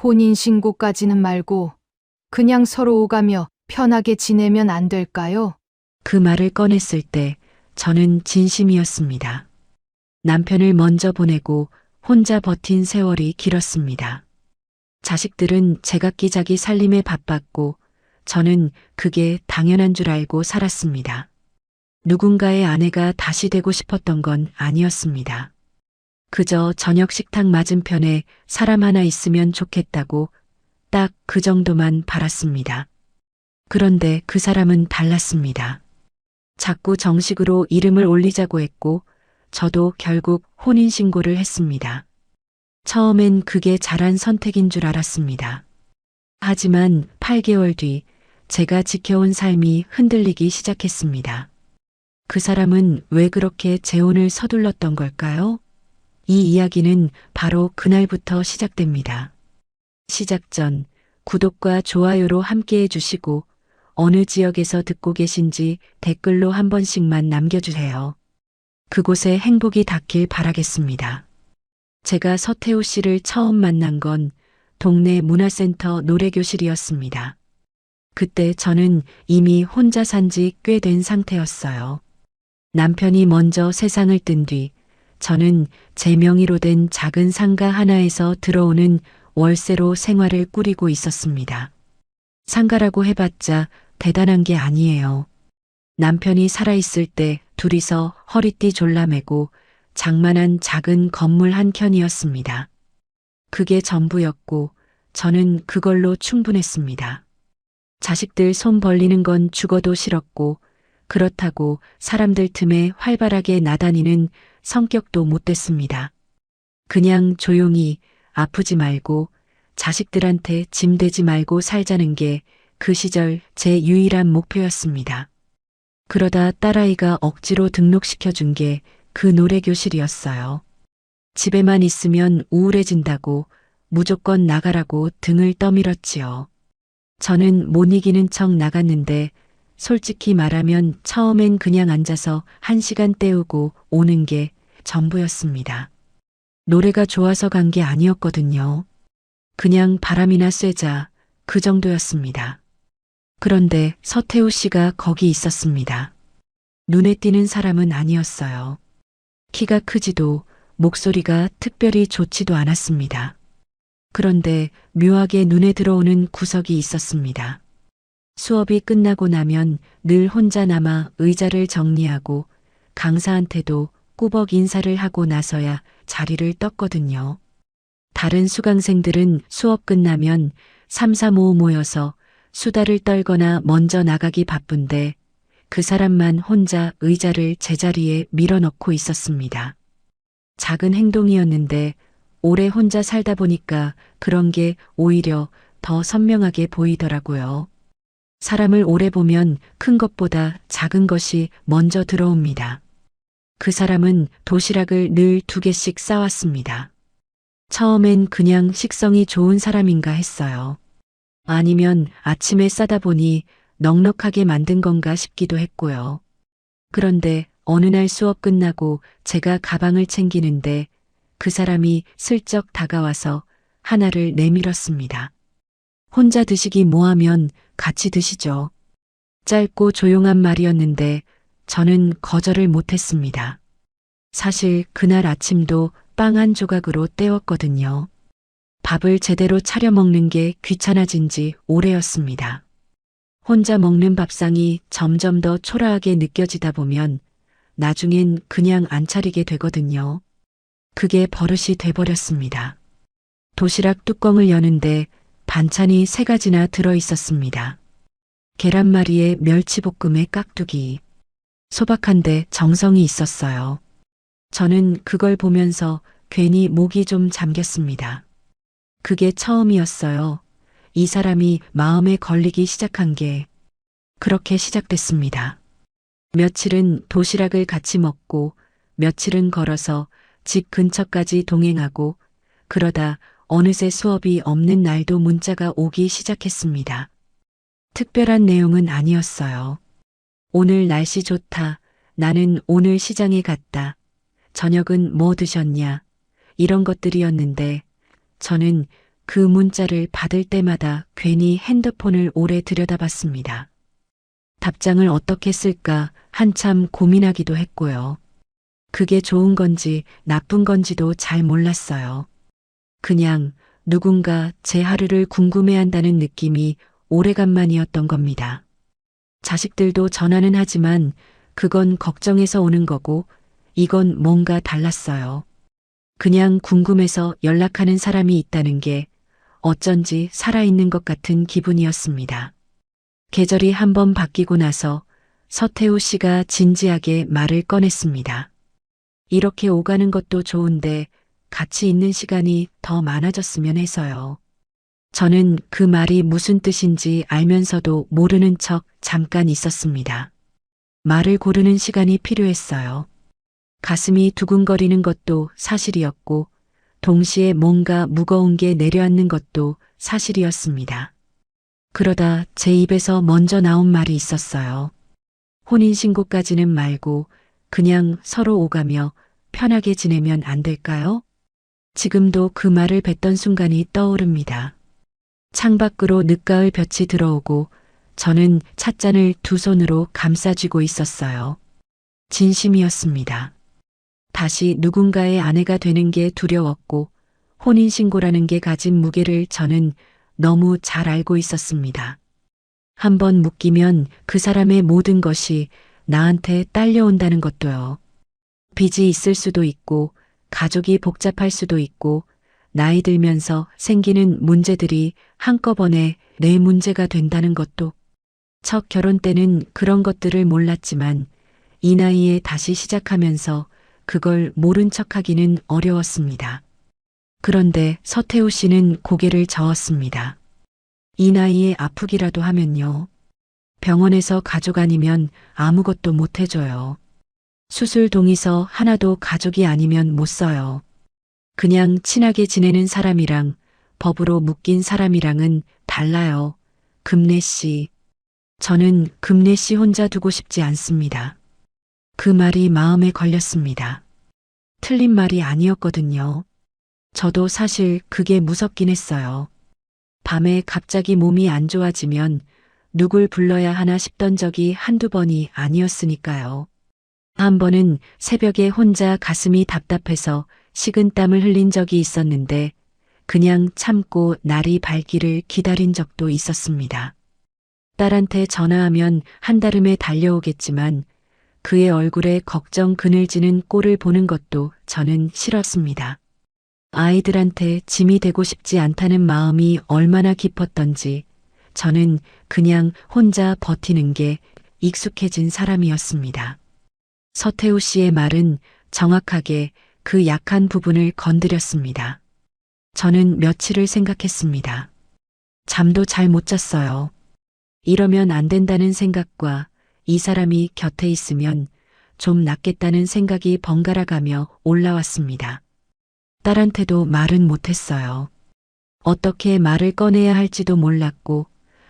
혼인신고까지는 말고 그냥 서로 오가며 편하게 지내면 안 될까요? 그 말을 꺼냈을 때 저는 진심이었습니다. 남편을 먼저 보내고 혼자 버틴 세월이 길었습니다. 자식들은 제각기 살림에 바빴고 저는 그게 당연한 줄 알고 살았습니다. 누군가의 아내가 다시 되고 싶었던 건 아니었습니다. 그저 저녁 식탁 맞은편에 사람 하나 있으면 좋겠다고 딱 그 정도만 바랐습니다. 그런데 그 사람은 달랐습니다. 자꾸 정식으로 이름을 올리자고 했고 저도 결국 혼인신고를 했습니다. 처음엔 그게 잘한 선택인 줄 알았습니다. 하지만 8개월 뒤 제가 지켜온 삶이 흔들리기 시작했습니다. 그 사람은 왜 그렇게 재혼을 서둘렀던 걸까요? 이 이야기는 바로 그날부터 시작됩니다. 시작 전 구독과 좋아요로 함께 해주시고 어느 지역에서 듣고 계신지 댓글로 한 번씩만 남겨주세요. 그곳에 행복이 닿길 바라겠습니다. 제가 서태후 씨를 처음 만난 건 동네 문화센터 노래교실이었습니다. 그때 저는 이미 혼자 산 지 꽤 된 상태였어요. 남편이 먼저 세상을 뜬 뒤 저는 제 명의로 된 작은 상가 하나에서 들어오는 월세로 생활을 꾸리고 있었습니다. 상가라고 해봤자 대단한 게 아니에요. 남편이 살아있을 때 둘이서 허리띠 졸라매고 장만한 작은 건물 한 켠이었습니다. 그게 전부였고 저는 그걸로 충분했습니다. 자식들 손 벌리는 건 죽어도 싫었고 그렇다고 사람들 틈에 활발하게 나다니는 성격도 못 됐습니다. 그냥 조용히 아프지 말고 자식들한테 짐 되지 말고 살자는 게 그 시절 제 유일한 목표였습니다. 그러다 딸아이가 억지로 등록시켜준 게 그 노래교실이었어요. 집에만 있으면 우울해진다고 무조건 나가라고 등을 떠밀었지요. 저는 못 이기는 척 나갔는데 솔직히 말하면 처음엔 그냥 앉아서 1시간 때우고 오는 게 전부였습니다. 노래가 좋아서 간 게 아니었거든요. 그냥 바람이나 쐬자 그 정도였습니다. 그런데 서태후 씨가 거기 있었습니다. 눈에 띄는 사람은 아니었어요. 키가 크지도 목소리가 특별히 좋지도 않았습니다. 그런데 묘하게 눈에 들어오는 구석이 있었습니다. 수업이 끝나고 나면 늘 혼자 남아 의자를 정리하고 강사한테도 꾸벅 인사를 하고 나서야 자리를 떴거든요. 다른 수강생들은 수업 끝나면 3, 4, 5 모여서 수다를 떨거나 먼저 나가기 바쁜데 그 사람만 혼자 의자를 제자리에 밀어넣고 있었습니다. 작은 행동이었는데 오래 혼자 살다 보니까 그런 게 오히려 더 선명하게 보이더라고요. 사람을 오래 보면 큰 것보다 작은 것이 먼저 들어옵니다. 그 사람은 도시락을 늘 2개씩 싸왔습니다. 처음엔 그냥 식성이 좋은 사람인가 했어요. 아니면 아침에 싸다 보니 넉넉하게 만든 건가 싶기도 했고요. 그런데 어느 날 수업 끝나고 제가 가방을 챙기는데 그 사람이 슬쩍 다가와서 하나를 내밀었습니다. 혼자 드시기 뭐하면 같이 드시죠. 짧고 조용한 말이었는데 저는 거절을 못했습니다. 사실 그날 아침도 빵 한 조각으로 때웠거든요. 밥을 제대로 차려 먹는 게 귀찮아진 지 오래였습니다. 혼자 먹는 밥상이 점점 더 초라하게 느껴지다 보면 나중엔 그냥 안 차리게 되거든요. 그게 버릇이 돼버렸습니다. 도시락 뚜껑을 여는데 반찬이 3가지나 들어 있었습니다. 계란말이에 멸치볶음에 깍두기. 소박한데 정성이 있었어요. 저는 그걸 보면서 괜히 목이 좀 잠겼습니다. 그게 처음이었어요. 이 사람이 마음에 걸리기 시작한 게 그렇게 시작됐습니다. 며칠은 도시락을 같이 먹고 며칠은 걸어서 집 근처까지 동행하고 그러다 어느새 수업이 없는 날도 문자가 오기 시작했습니다. 특별한 내용은 아니었어요. 오늘 날씨 좋다. 나는 오늘 시장에 갔다. 저녁은 뭐 드셨냐? 이런 것들이었는데 저는 그 문자를 받을 때마다 괜히 핸드폰을 오래 들여다봤습니다. 답장을 어떻게 쓸까 한참 고민하기도 했고요. 그게 좋은 건지 나쁜 건지도 잘 몰랐어요. 그냥 누군가 제 하루를 궁금해한다는 느낌이 오래간만이었던 겁니다. 자식들도 전화는 하지만 그건 걱정해서 오는 거고 이건 뭔가 달랐어요. 그냥 궁금해서 연락하는 사람이 있다는 게 어쩐지 살아있는 것 같은 기분이었습니다. 계절이 한번 바뀌고 나서 서태우 씨가 진지하게 말을 꺼냈습니다. 이렇게 오가는 것도 좋은데 같이 있는 시간이 더 많아졌으면 해서요. 저는 그 말이 무슨 뜻인지 알면서도 모르는 척 잠깐 있었습니다. 말을 고르는 시간이 필요했어요. 가슴이 두근거리는 것도 사실이었고 동시에 뭔가 무거운 게 내려앉는 것도 사실이었습니다. 그러다 제 입에서 먼저 나온 말이 있었어요. 혼인신고까지는 말고 그냥 서로 오가며 편하게 지내면 안 될까요? 지금도 그 말을 뱉던 순간이 떠오릅니다. 창밖으로 늦가을 볕이 들어오고 저는 찻잔을 두 손으로 감싸쥐고 있었어요. 진심이었습니다. 다시 누군가의 아내가 되는 게 두려웠고 혼인신고라는 게 가진 무게를 저는 너무 잘 알고 있었습니다. 한번 묶이면 그 사람의 모든 것이 나한테 딸려온다는 것도요. 빚이 있을 수도 있고 가족이 복잡할 수도 있고 나이 들면서 생기는 문제들이 한꺼번에 내 문제가 된다는 것도. 첫 결혼 때는 그런 것들을 몰랐지만 이 나이에 다시 시작하면서 그걸 모른 척하기는 어려웠습니다. 그런데 서태우 씨는 고개를 저었습니다. 이 나이에 아프기라도 하면요. 병원에서 가족 아니면 아무것도 못 해줘요. 수술 동의서 하나도 가족이 아니면 못 써요. 그냥 친하게 지내는 사람이랑 법으로 묶인 사람이랑은 달라요. 금래 씨. 저는 금래 씨 혼자 두고 싶지 않습니다. 그 말이 마음에 걸렸습니다. 틀린 말이 아니었거든요. 저도 사실 그게 무섭긴 했어요. 밤에 갑자기 몸이 안 좋아지면 누굴 불러야 하나 싶던 적이 한두 번이 아니었으니까요. 한 번은 새벽에 혼자 가슴이 답답해서 식은땀을 흘린 적이 있었는데 그냥 참고 날이 밝기를 기다린 적도 있었습니다. 딸한테 전화하면 한달음에 달려오겠지만 그의 얼굴에 걱정 그늘지는 꼴을 보는 것도 저는 싫었습니다. 아이들한테 짐이 되고 싶지 않다는 마음이 얼마나 깊었던지 저는 그냥 혼자 버티는 게 익숙해진 사람이었습니다. 서태우 씨의 말은 정확하게 그 약한 부분을 건드렸습니다. 저는 며칠을 생각했습니다. 잠도 잘 못 잤어요. 이러면 안 된다는 생각과 이 사람이 곁에 있으면 좀 낫겠다는 생각이 번갈아 가며 올라왔습니다. 딸한테도 말은 못했어요. 어떻게 말을 꺼내야 할지도 몰랐고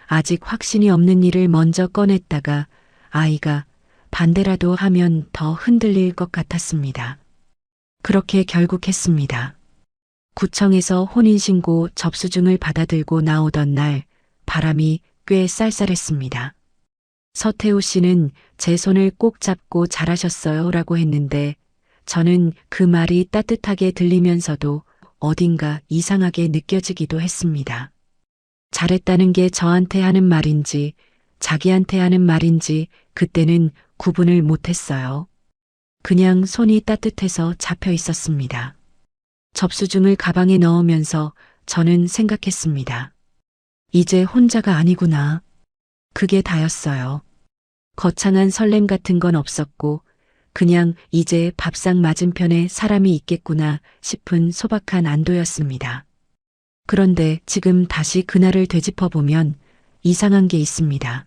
아직 확신이 없는 일을 먼저 꺼냈다가 아이가 반대라도 하면 더 흔들릴 것 같았습니다. 그렇게 결국 했습니다. 구청에서 혼인신고 접수증을 받아들고 나오던 날 바람이 꽤 쌀쌀했습니다. 서태우 씨는 제 손을 꼭 잡고 잘하셨어요 라고 했는데 저는 그 말이 따뜻하게 들리면서도 어딘가 이상하게 느껴지기도 했습니다. 잘했다는 게 저한테 하는 말인지 자기한테 하는 말인지 그때는 구분을 못했어요. 그냥 손이 따뜻해서 잡혀 있었습니다. 접수증을 가방에 넣으면서 저는 생각했습니다. 이제 혼자가 아니구나. 그게 다였어요. 거창한 설렘 같은 건 없었고 그냥 이제 밥상 맞은편에 사람이 있겠구나 싶은 소박한 안도였습니다. 그런데 지금 다시 그날을 되짚어보면 이상한 게 있습니다.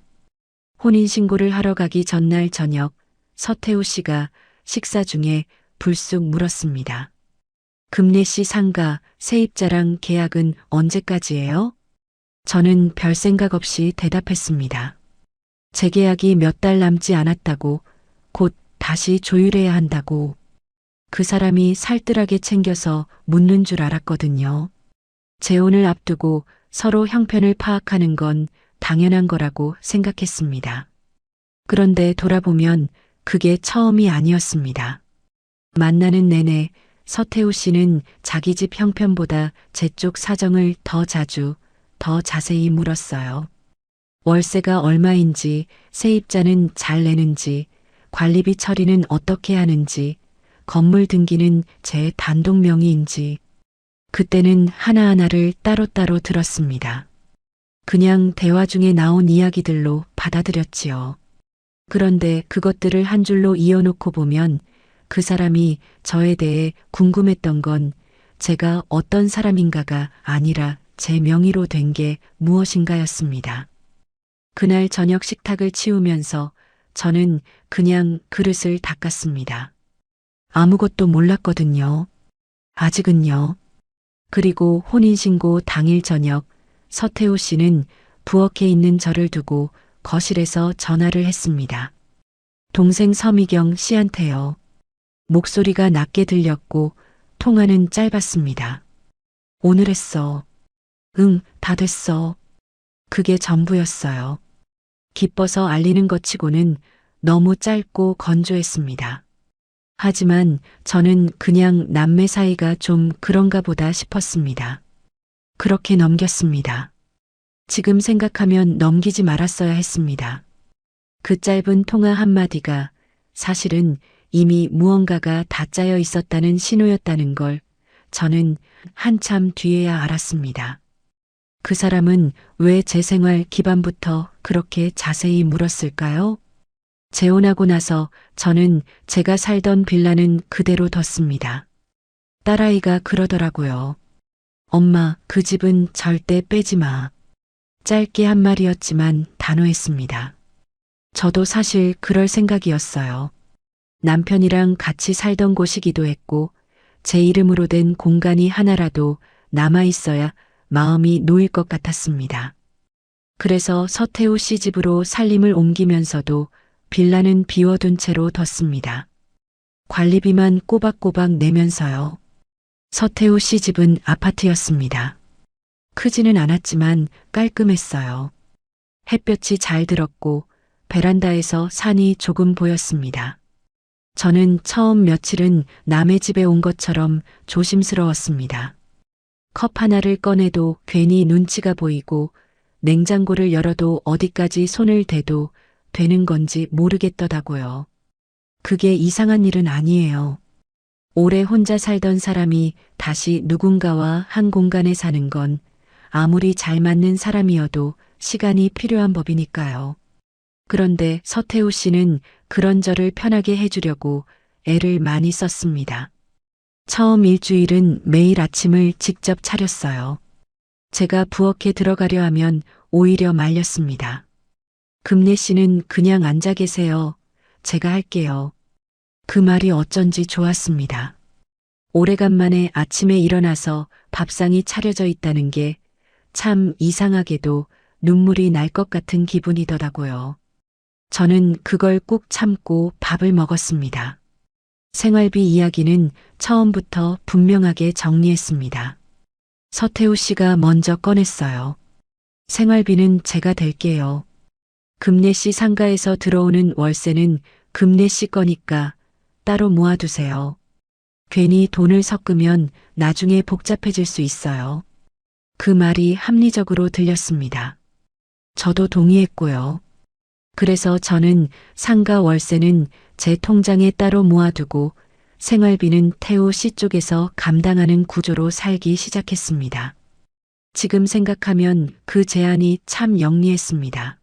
혼인신고를 하러 가기 전날 저녁 서태우 씨가 식사 중에 불쑥 물었습니다. 금래 씨 상가 세입자랑 계약은 언제까지예요? 저는 별 생각 없이 대답했습니다. 재계약이 몇 달 남지 않았다고 곧 다시 조율해야 한다고. 그 사람이 살뜰하게 챙겨서 묻는 줄 알았거든요. 재혼을 앞두고 서로 형편을 파악하는 건 당연한 거라고 생각했습니다. 그런데 돌아보면 그게 처음이 아니었습니다. 만나는 내내 서태우 씨는 자기 집 형편보다 제 쪽 사정을 더 자주, 더 자세히 물었어요. 월세가 얼마인지, 세입자는 잘 내는지, 관리비 처리는 어떻게 하는지, 건물 등기는 제 단독 명의인지, 그때는 하나하나를 따로따로 들었습니다. 그냥 대화 중에 나온 이야기들로 받아들였지요. 그런데 그것들을 한 줄로 이어놓고 보면 그 사람이 저에 대해 궁금했던 건 제가 어떤 사람인가가 아니라 제 명의로 된 게 무엇인가였습니다. 그날 저녁 식탁을 치우면서 저는 그냥 그릇을 닦았습니다. 아무것도 몰랐거든요. 아직은요. 그리고 혼인신고 당일 저녁 서태우 씨는 부엌에 있는 저를 두고 거실에서 전화를 했습니다. 동생 서미경 씨한테요. 목소리가 낮게 들렸고 통화는 짧았습니다. 오늘 했어. 응, 다 됐어. 그게 전부였어요. 기뻐서 알리는 것 치고는 너무 짧고 건조했습니다. 하지만 저는 그냥 남매 사이가 좀 그런가 보다 싶었습니다. 그렇게 넘겼습니다. 지금 생각하면 넘기지 말았어야 했습니다. 그 짧은 통화 한마디가 사실은 이미 무언가가 다 짜여 있었다는 신호였다는 걸 저는 한참 뒤에야 알았습니다. 그 사람은 왜 제 생활 기반부터 그렇게 자세히 물었을까요? 재혼하고 나서 저는 제가 살던 빌라는 그대로 뒀습니다. 딸아이가 그러더라고요. 엄마, 그 집은 절대 빼지 마. 짧게 한 말이었지만 단호했습니다. 저도 사실 그럴 생각이었어요. 남편이랑 같이 살던 곳이기도 했고 제 이름으로 된 공간이 하나라도 남아있어야 마음이 놓일 것 같았습니다. 그래서 서태우 씨 집으로 살림을 옮기면서도 빌라는 비워둔 채로 뒀습니다. 관리비만 꼬박꼬박 내면서요. 서태우 씨 집은 아파트였습니다. 크지는 않았지만 깔끔했어요. 햇볕이 잘 들었고 베란다에서 산이 조금 보였습니다. 저는 처음 며칠은 남의 집에 온 것처럼 조심스러웠습니다. 컵 하나를 꺼내도 괜히 눈치가 보이고 냉장고를 열어도 어디까지 손을 대도 되는 건지 모르겠더라고요. 그게 이상한 일은 아니에요. 오래 혼자 살던 사람이 다시 누군가와 한 공간에 사는 건 아무리 잘 맞는 사람이어도 시간이 필요한 법이니까요. 그런데 서태우 씨는 그런 저를 편하게 해주려고 애를 많이 썼습니다. 처음 일주일은 매일 아침을 직접 차렸어요. 제가 부엌에 들어가려 하면 오히려 말렸습니다. 금래 씨는 그냥 앉아 계세요. 제가 할게요. 그 말이 어쩐지 좋았습니다. 오래간만에 아침에 일어나서 밥상이 차려져 있다는 게 참 이상하게도 눈물이 날 것 같은 기분이더라고요. 저는 그걸 꾹 참고 밥을 먹었습니다. 생활비 이야기는 처음부터 분명하게 정리했습니다. 서태우 씨가 먼저 꺼냈어요. 생활비는 제가 댈게요. 금래 씨 상가에서 들어오는 월세는 금래 씨 거니까 따로 모아두세요. 괜히 돈을 섞으면 나중에 복잡해질 수 있어요. 그 말이 합리적으로 들렸습니다. 저도 동의했고요. 그래서 저는 상가 월세는 제 통장에 따로 모아두고 생활비는 태우 씨 쪽에서 감당하는 구조로 살기 시작했습니다. 지금 생각하면 그 제안이 참 영리했습니다.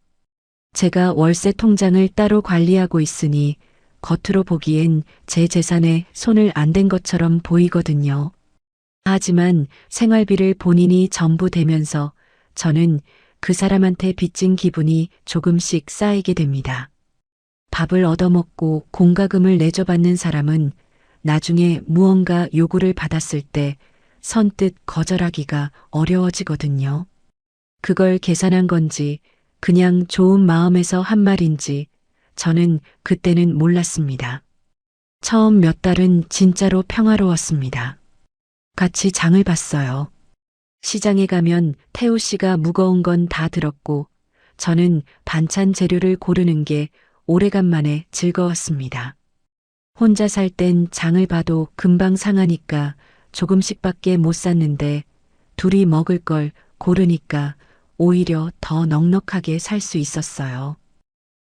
제가 월세 통장을 따로 관리하고 있으니 겉으로 보기엔 제 재산에 손을 안 댄 것처럼 보이거든요. 하지만 생활비를 본인이 전부 대면서 저는 그 사람한테 빚진 기분이 조금씩 쌓이게 됩니다. 밥을 얻어먹고 공과금을 내줘받는 사람은 나중에 무언가 요구를 받았을 때 선뜻 거절하기가 어려워지거든요. 그걸 계산한 건지 그냥 좋은 마음에서 한 말인지 저는 그때는 몰랐습니다. 처음 몇 달은 진짜로 평화로웠습니다. 같이 장을 봤어요. 시장에 가면 태우 씨가 무거운 건 다 들었고 저는 반찬 재료를 고르는 게 오래간만에 즐거웠습니다. 혼자 살 땐 장을 봐도 금방 상하니까 조금씩밖에 못 샀는데 둘이 먹을 걸 고르니까 오히려 더 넉넉하게 살 수 있었어요.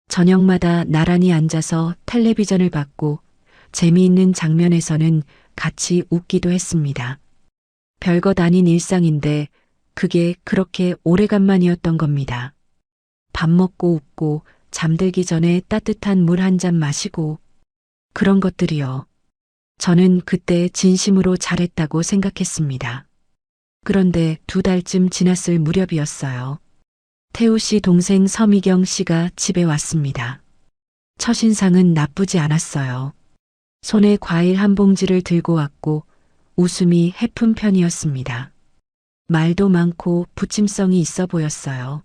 저녁마다 나란히 앉아서 텔레비전을 봤고 재미있는 장면에서는 같이 웃기도 했습니다. 별것 아닌 일상인데 그게 그렇게 오래간만이었던 겁니다. 밥 먹고 웃고 잠들기 전에 따뜻한 물 한 잔 마시고 그런 것들이요. 저는 그때 진심으로 잘했다고 생각했습니다. 그런데 2달쯤 지났을 무렵이었어요. 태우 씨 동생 서미경 씨가 집에 왔습니다. 첫인상은 나쁘지 않았어요. 손에 과일 한 봉지를 들고 왔고 웃음이 해픈 편이었습니다. 말도 많고 부침성이 있어 보였어요.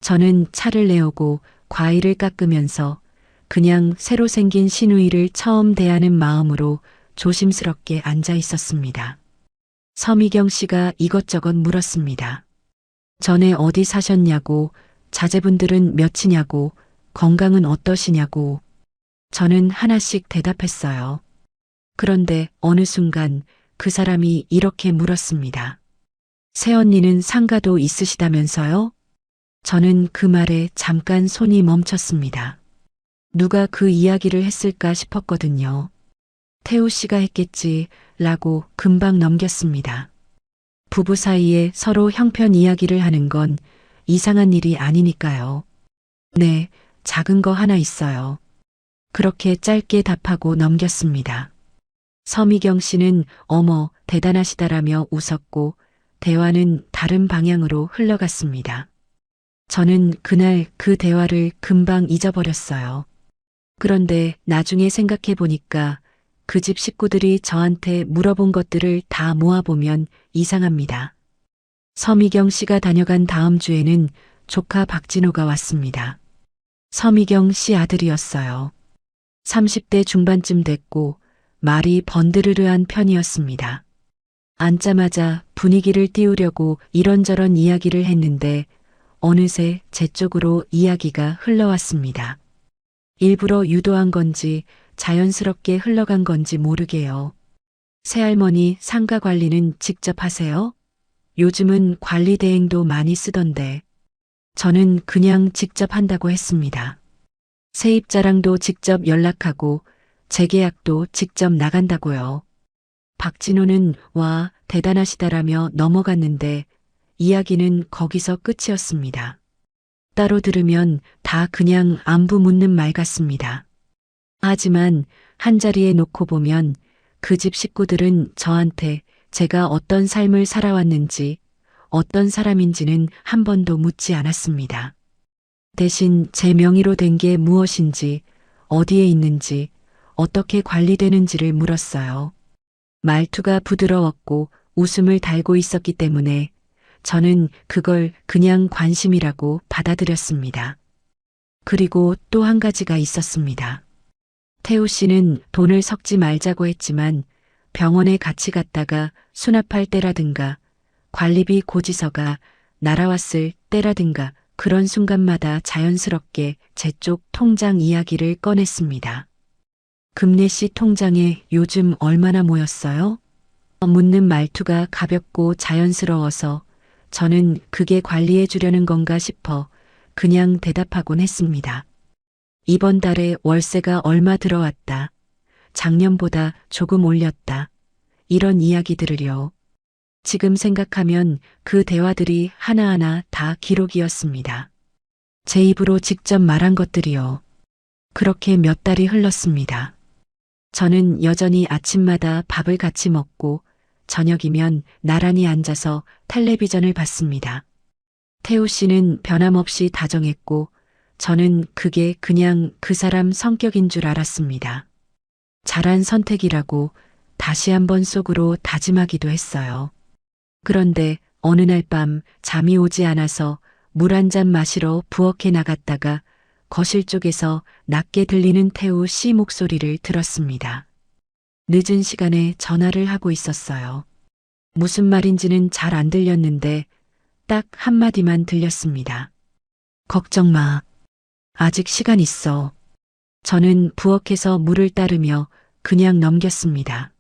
저는 차를 내오고 과일을 깎으면서 그냥 새로 생긴 시누이를 처음 대하는 마음으로 조심스럽게 앉아 있었습니다. 서미경 씨가 이것저것 물었습니다. 전에 어디 사셨냐고, 자제분들은 몇이냐고, 건강은 어떠시냐고. 저는 하나씩 대답했어요. 그런데 어느 순간 그 사람이 이렇게 물었습니다. 새언니는 상가도 있으시다면서요? 저는 그 말에 잠깐 손이 멈췄습니다. 누가 그 이야기를 했을까 싶었거든요. 태우 씨가 했겠지, 라고 금방 넘겼습니다. 부부 사이에 서로 형편 이야기를 하는 건 이상한 일이 아니니까요. 네, 작은 거 하나 있어요. 그렇게 짧게 답하고 넘겼습니다. 서미경 씨는 어머, 대단하시다라며 웃었고 대화는 다른 방향으로 흘러갔습니다. 저는 그날 그 대화를 금방 잊어버렸어요. 그런데 나중에 생각해 보니까 그 집 식구들이 저한테 물어본 것들을 다 모아보면 이상합니다. 서미경 씨가 다녀간 다음 주에는 조카 박진호가 왔습니다. 서미경 씨 아들이었어요. 30대 중반쯤 됐고 말이 번드르르한 편이었습니다. 앉자마자 분위기를 띄우려고 이런저런 이야기를 했는데 어느새 제 쪽으로 이야기가 흘러왔습니다. 일부러 유도한 건지 자연스럽게 흘러간 건지 모르게요. 새할머니 상가 관리는 직접 하세요? 요즘은 관리 대행도 많이 쓰던데. 저는 그냥 직접 한다고 했습니다. 세입자랑도 직접 연락하고 재계약도 직접 나간다고요. 박진호는 와 대단하시다라며 넘어갔는데 이야기는 거기서 끝이었습니다. 따로 들으면 다 그냥 안부 묻는 말 같습니다. 하지만 한자리에 놓고 보면 그 집 식구들은 저한테 제가 어떤 삶을 살아왔는지 어떤 사람인지는 한 번도 묻지 않았습니다. 대신 제 명의로 된 게 무엇인지 어디에 있는지 어떻게 관리되는지를 물었어요. 말투가 부드러웠고 웃음을 달고 있었기 때문에 저는 그걸 그냥 관심이라고 받아들였습니다. 그리고 또 한 가지가 있었습니다. 태우 씨는 돈을 섞지 말자고 했지만 병원에 같이 갔다가 수납할 때라든가 관리비 고지서가 날아왔을 때라든가 그런 순간마다 자연스럽게 제 쪽 통장 이야기를 꺼냈습니다. 금례 씨 통장에 요즘 얼마나 모였어요? 묻는 말투가 가볍고 자연스러워서 저는 그게 관리해 주려는 건가 싶어 그냥 대답하곤 했습니다. 이번 달에 월세가 얼마 들어왔다. 작년보다 조금 올렸다. 이런 이야기들을요. 지금 생각하면 그 대화들이 하나하나 다 기록이었습니다. 제 입으로 직접 말한 것들이요. 그렇게 몇 달이 흘렀습니다. 저는 여전히 아침마다 밥을 같이 먹고 저녁이면 나란히 앉아서 텔레비전을 봤습니다. 태우 씨는 변함없이 다정했고 저는 그게 그냥 그 사람 성격인 줄 알았습니다. 잘한 선택이라고 다시 한번 속으로 다짐하기도 했어요. 그런데 어느 날 밤 잠이 오지 않아서 물 한 잔 마시러 부엌에 나갔다가 거실 쪽에서 낮게 들리는 태우 씨 목소리를 들었습니다. 늦은 시간에 전화를 하고 있었어요. 무슨 말인지는 잘 안 들렸는데 딱 한마디만 들렸습니다. 걱정 마. 아직 시간 있어. 저는 부엌에서 물을 따르며 그냥 넘겼습니다.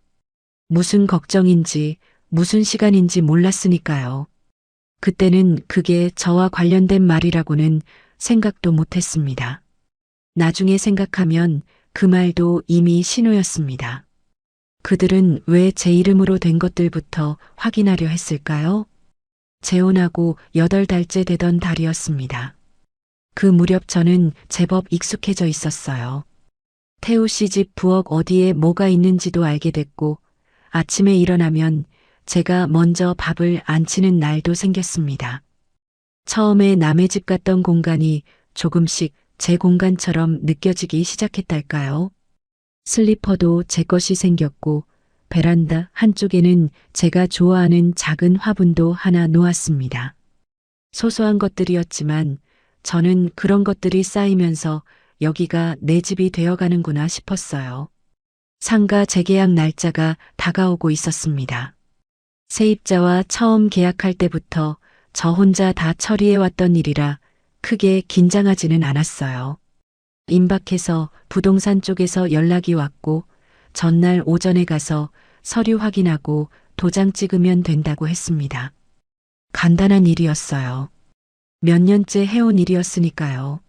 무슨 걱정인지 무슨 시간인지 몰랐으니까요. 그때는 그게 저와 관련된 말이라고는 생각도 못했습니다. 나중에 생각하면 그 말도 이미 신호였습니다. 그들은 왜 제 이름으로 된 것들부터 확인하려 했을까요? 재혼하고 8달째 되던 달이었습니다. 그 무렵 저는 제법 익숙해져 있었어요. 태우 씨 집 부엌 어디에 뭐가 있는지도 알게 됐고 아침에 일어나면 제가 먼저 밥을 안 치는 날도 생겼습니다. 처음에 남의 집 갔던 공간이 조금씩 제 공간처럼 느껴지기 시작했달까요? 슬리퍼도 제 것이 생겼고 베란다 한쪽에는 제가 좋아하는 작은 화분도 하나 놓았습니다. 소소한 것들이었지만 저는 그런 것들이 쌓이면서 여기가 내 집이 되어가는구나 싶었어요. 상가 재계약 날짜가 다가오고 있었습니다. 세입자와 처음 계약할 때부터 저 혼자 다 처리해왔던 일이라 크게 긴장하지는 않았어요. 임박해서 부동산 쪽에서 연락이 왔고 전날 오전에 가서 서류 확인하고 도장 찍으면 된다고 했습니다. 간단한 일이었어요. 몇 년째 해온 일이었으니까요.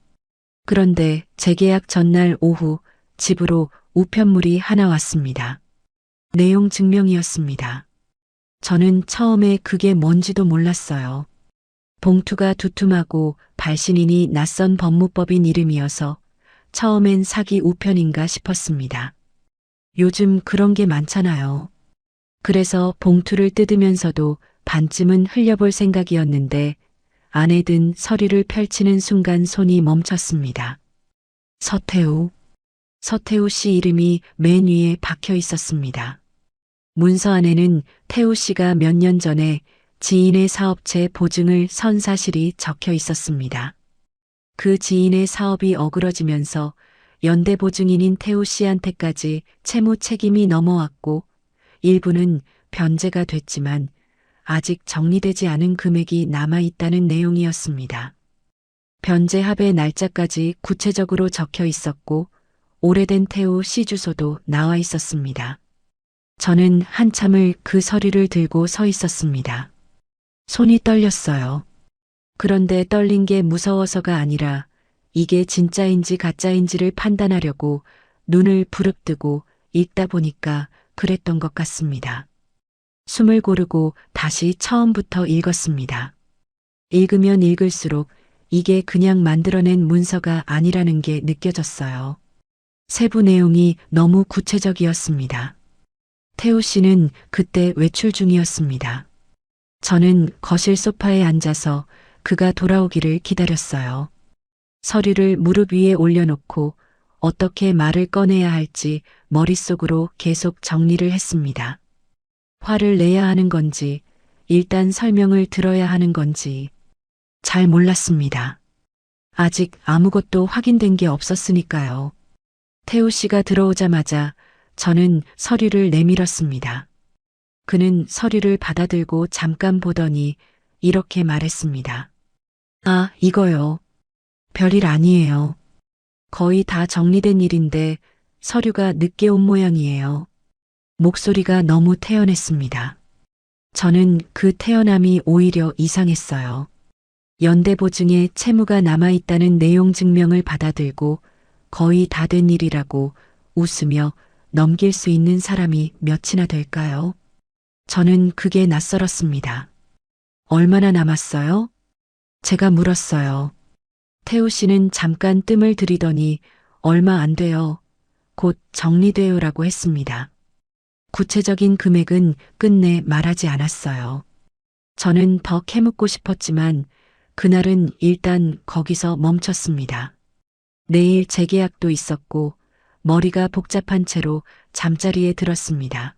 그런데 재계약 전날 오후 집으로 우편물이 하나 왔습니다. 내용 증명이었습니다. 저는 처음에 그게 뭔지도 몰랐어요. 봉투가 두툼하고 발신인이 낯선 법무법인 이름이어서 처음엔 사기 우편인가 싶었습니다. 요즘 그런 게 많잖아요. 그래서 봉투를 뜯으면서도 반쯤은 흘려볼 생각이었는데 안에 든 서류를 펼치는 순간 손이 멈췄습니다. 서태우 씨 이름이 맨 위에 박혀 있었습니다. 문서 안에는 태우 씨가 몇 년 전에 지인의 사업체 보증을 선 사실이 적혀 있었습니다. 그 지인의 사업이 어그러지면서 연대보증인인 태우 씨한테까지 채무 책임이 넘어왔고 일부는 변제가 됐지만 아직 정리되지 않은 금액이 남아있다는 내용이었습니다. 변제 합의 날짜까지 구체적으로 적혀 있었고 오래된 태우 씨 주소도 나와 있었습니다. 저는 한참을 그 서류를 들고 서 있었습니다. 손이 떨렸어요. 그런데 떨린 게 무서워서가 아니라 이게 진짜인지 가짜인지를 판단하려고 눈을 부릅뜨고 읽다 보니까 그랬던 것 같습니다. 숨을 고르고 다시 처음부터 읽었습니다. 읽으면 읽을수록 이게 그냥 만들어낸 문서가 아니라는 게 느껴졌어요. 세부 내용이 너무 구체적이었습니다. 태우 씨는 그때 외출 중이었습니다. 저는 거실 소파에 앉아서 그가 돌아오기를 기다렸어요. 서류를 무릎 위에 올려놓고 어떻게 말을 꺼내야 할지 머릿속으로 계속 정리를 했습니다. 화를 내야 하는 건지, 일단 설명을 들어야 하는 건지 잘 몰랐습니다. 아직 아무것도 확인된 게 없었으니까요. 태우 씨가 들어오자마자 저는 서류를 내밀었습니다. 그는 서류를 받아들고 잠깐 보더니 이렇게 말했습니다. 아, 이거요. 별일 아니에요. 거의 다 정리된 일인데 서류가 늦게 온 모양이에요. 목소리가 너무 태연했습니다. 저는 그 태연함이 오히려 이상했어요. 연대보증에 채무가 남아있다는 내용 증명을 받아들고 거의 다 된 일이라고 웃으며 넘길 수 있는 사람이 몇이나 될까요? 저는 그게 낯설었습니다. 얼마나 남았어요? 제가 물었어요. 태우 씨는 잠깐 뜸을 들이더니 얼마 안 돼요. 곧 정리돼요라고 했습니다. 구체적인 금액은 끝내 말하지 않았어요. 저는 더 캐묻고 싶었지만 그날은 일단 거기서 멈췄습니다. 내일 재계약도 있었고 머리가 복잡한 채로 잠자리에 들었습니다.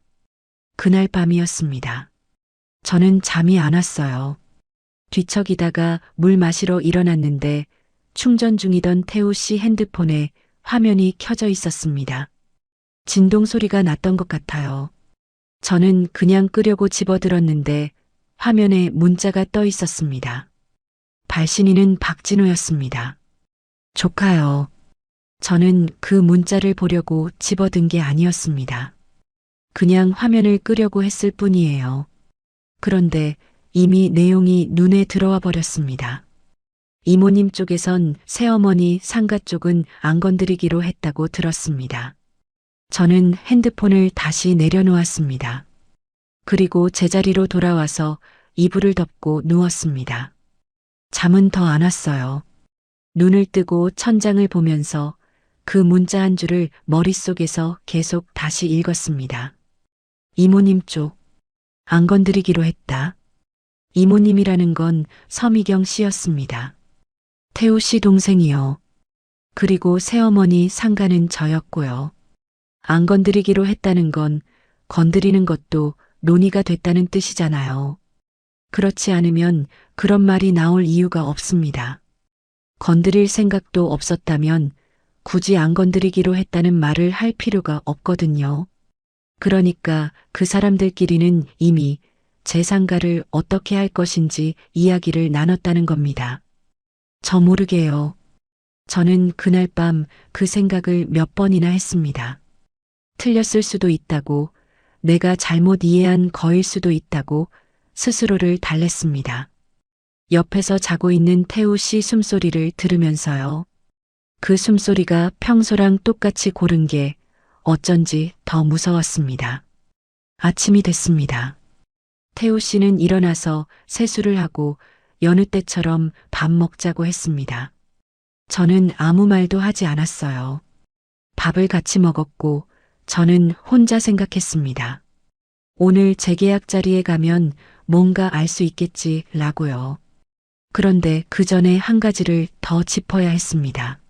그날 밤이었습니다. 저는 잠이 안 왔어요. 뒤척이다가 물 마시러 일어났는데 충전 중이던 태우 씨 핸드폰에 화면이 켜져 있었습니다. 진동 소리가 났던 것 같아요. 저는 그냥 끄려고 집어들었는데 화면에 문자가 떠 있었습니다. 발신인은 박진호였습니다. 조카요. 저는 그 문자를 보려고 집어든 게 아니었습니다. 그냥 화면을 끄려고 했을 뿐이에요. 그런데 이미 내용이 눈에 들어와 버렸습니다. 이모님 쪽에선 새어머니 상가 쪽은 안 건드리기로 했다고 들었습니다. 저는 핸드폰을 다시 내려놓았습니다. 그리고 제자리로 돌아와서 이불을 덮고 누웠습니다. 잠은 더 안 왔어요. 눈을 뜨고 천장을 보면서 그 문자 한 줄을 머릿속에서 계속 다시 읽었습니다. 이모님 쪽, 안 건드리기로 했다. 이모님이라는 건 서미경 씨였습니다. 태우 씨 동생이요. 그리고 새어머니 상가는 저였고요. 안 건드리기로 했다는 건 건드리는 것도 논의가 됐다는 뜻이잖아요. 그렇지 않으면 그런 말이 나올 이유가 없습니다. 건드릴 생각도 없었다면 굳이 안 건드리기로 했다는 말을 할 필요가 없거든요. 그러니까 그 사람들끼리는 이미 제 상가를 어떻게 할 것인지 이야기를 나눴다는 겁니다. 저 모르게요. 저는 그날 밤 그 생각을 몇 번이나 했습니다. 틀렸을 수도 있다고, 내가 잘못 이해한 거일 수도 있다고 스스로를 달랬습니다. 옆에서 자고 있는 태우 씨 숨소리를 들으면서요. 그 숨소리가 평소랑 똑같이 고른 게 어쩐지 더 무서웠습니다. 아침이 됐습니다. 태우 씨는 일어나서 세수를 하고 여느 때처럼 밥 먹자고 했습니다. 저는 아무 말도 하지 않았어요. 밥을 같이 먹었고 저는 혼자 생각했습니다. 오늘 재계약 자리에 가면 뭔가 알 수 있겠지라고요. 그런데 그 전에 한 가지를 더 짚어야 했습니다.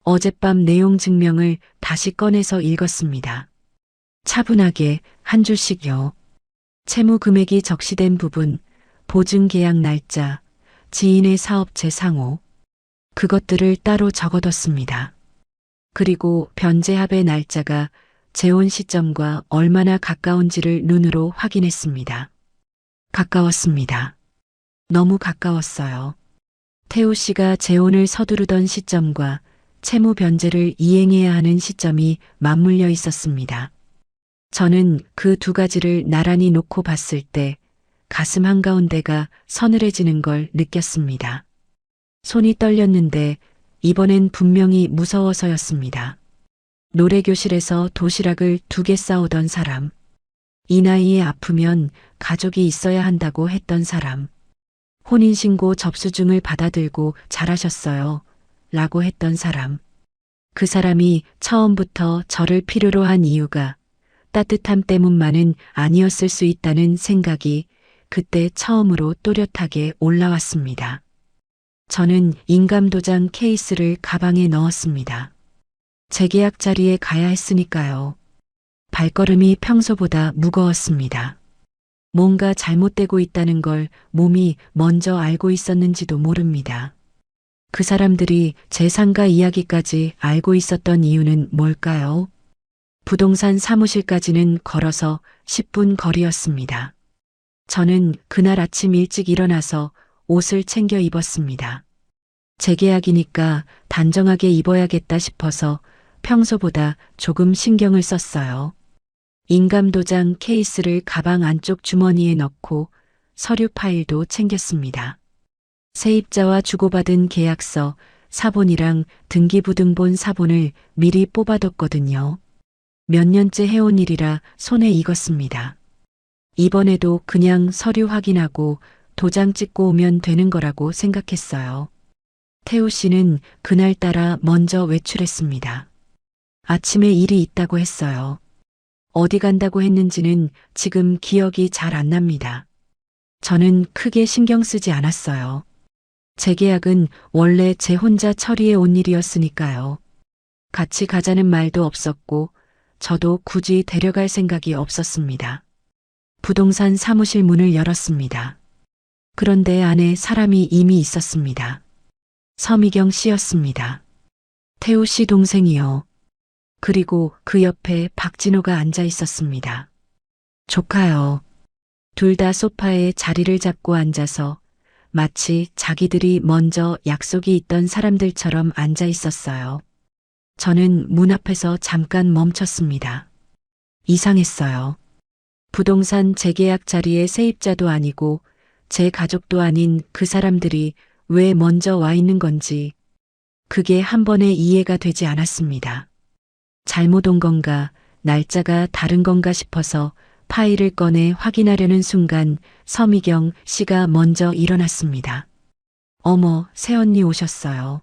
어젯밤 내용 증명을 다시 꺼내서 읽었습니다. 차분하게 한 줄씩요. 채무 금액이 적시된 부분, 보증 계약 날짜, 지인의 사업체 상호. 그것들을 따로 적어뒀습니다. 그리고 변제합의 날짜가 재혼 시점과 얼마나 가까운지를 눈으로 확인했습니다. 가까웠습니다. 너무 가까웠어요. 태우 씨가 재혼을 서두르던 시점과 채무 변제를 이행해야 하는 시점이 맞물려 있었습니다. 저는 그 두 가지를 나란히 놓고 봤을 때 가슴 한가운데가 서늘해지는 걸 느꼈습니다. 손이 떨렸는데 이번엔 분명히 무서워서였습니다. 노래교실에서 도시락을 2개 싸오던 사람, 이 나이에 아프면 가족이 있어야 한다고 했던 사람, 혼인신고 접수증을 받아들고 잘하셨어요 라고 했던 사람, 그 사람이 처음부터 저를 필요로 한 이유가 따뜻함 때문만은 아니었을 수 있다는 생각이 그때 처음으로 또렷하게 올라왔습니다. 저는 인감도장 케이스를 가방에 넣었습니다. 재계약 자리에 가야 했으니까요. 발걸음이 평소보다 무거웠습니다. 뭔가 잘못되고 있다는 걸 몸이 먼저 알고 있었는지도 모릅니다. 그 사람들이 제 상가 이야기까지 알고 있었던 이유는 뭘까요? 부동산 사무실까지는 걸어서 10분 거리였습니다. 저는 그날 아침 일찍 일어나서 옷을 챙겨 입었습니다. 재계약이니까 단정하게 입어야겠다 싶어서 평소보다 조금 신경을 썼어요. 인감도장 케이스를 가방 안쪽 주머니에 넣고 서류 파일도 챙겼습니다. 세입자와 주고받은 계약서, 사본이랑 등기부등본 사본을 미리 뽑아뒀거든요. 몇 년째 해온 일이라 손에 익었습니다. 이번에도 그냥 서류 확인하고 도장 찍고 오면 되는 거라고 생각했어요. 태우 씨는 그날따라 먼저 외출했습니다. 아침에 일이 있다고 했어요. 어디 간다고 했는지는 지금 기억이 잘 안 납니다. 저는 크게 신경 쓰지 않았어요. 재계약은 원래 제 혼자 처리해 온 일이었으니까요. 같이 가자는 말도 없었고 저도 굳이 데려갈 생각이 없었습니다. 부동산 사무실 문을 열었습니다. 그런데 안에 사람이 이미 있었습니다. 서미경 씨였습니다. 태우 씨 동생이요. 그리고 그 옆에 박진호가 앉아 있었습니다. 조카요. 둘 다 소파에 자리를 잡고 앉아서 마치 자기들이 먼저 약속이 있던 사람들처럼 앉아 있었어요. 저는 문 앞에서 잠깐 멈췄습니다. 이상했어요. 부동산 재계약 자리에 세입자도 아니고 제 가족도 아닌 그 사람들이 왜 먼저 와 있는 건지 그게 한 번에 이해가 되지 않았습니다. 잘못 온 건가, 날짜가 다른 건가 싶어서 파일을 꺼내 확인하려는 순간 서미경 씨가 먼저 일어났습니다. 어머, 새언니 오셨어요.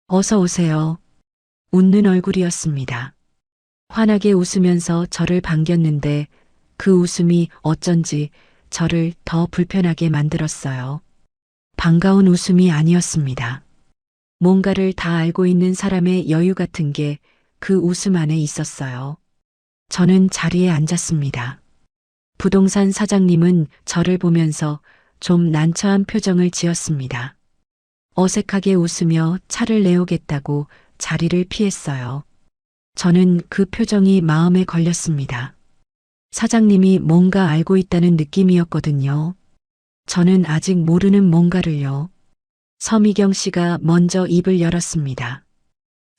어서 오세요. 웃는 얼굴이었습니다. 환하게 웃으면서 저를 반겼는데 그 웃음이 어쩐지 저를 더 불편하게 만들었어요. 반가운 웃음이 아니었습니다. 뭔가를 다 알고 있는 사람의 여유 같은 게 그 웃음 안에 있었어요. 저는 자리에 앉았습니다. 부동산 사장님은 저를 보면서 좀 난처한 표정을 지었습니다. 어색하게 웃으며 차를 내오겠다고 자리를 피했어요. 저는 그 표정이 마음에 걸렸습니다. 사장님이 뭔가 알고 있다는 느낌이었거든요. 저는 아직 모르는 뭔가를요. 서미경 씨가 먼저 입을 열었습니다.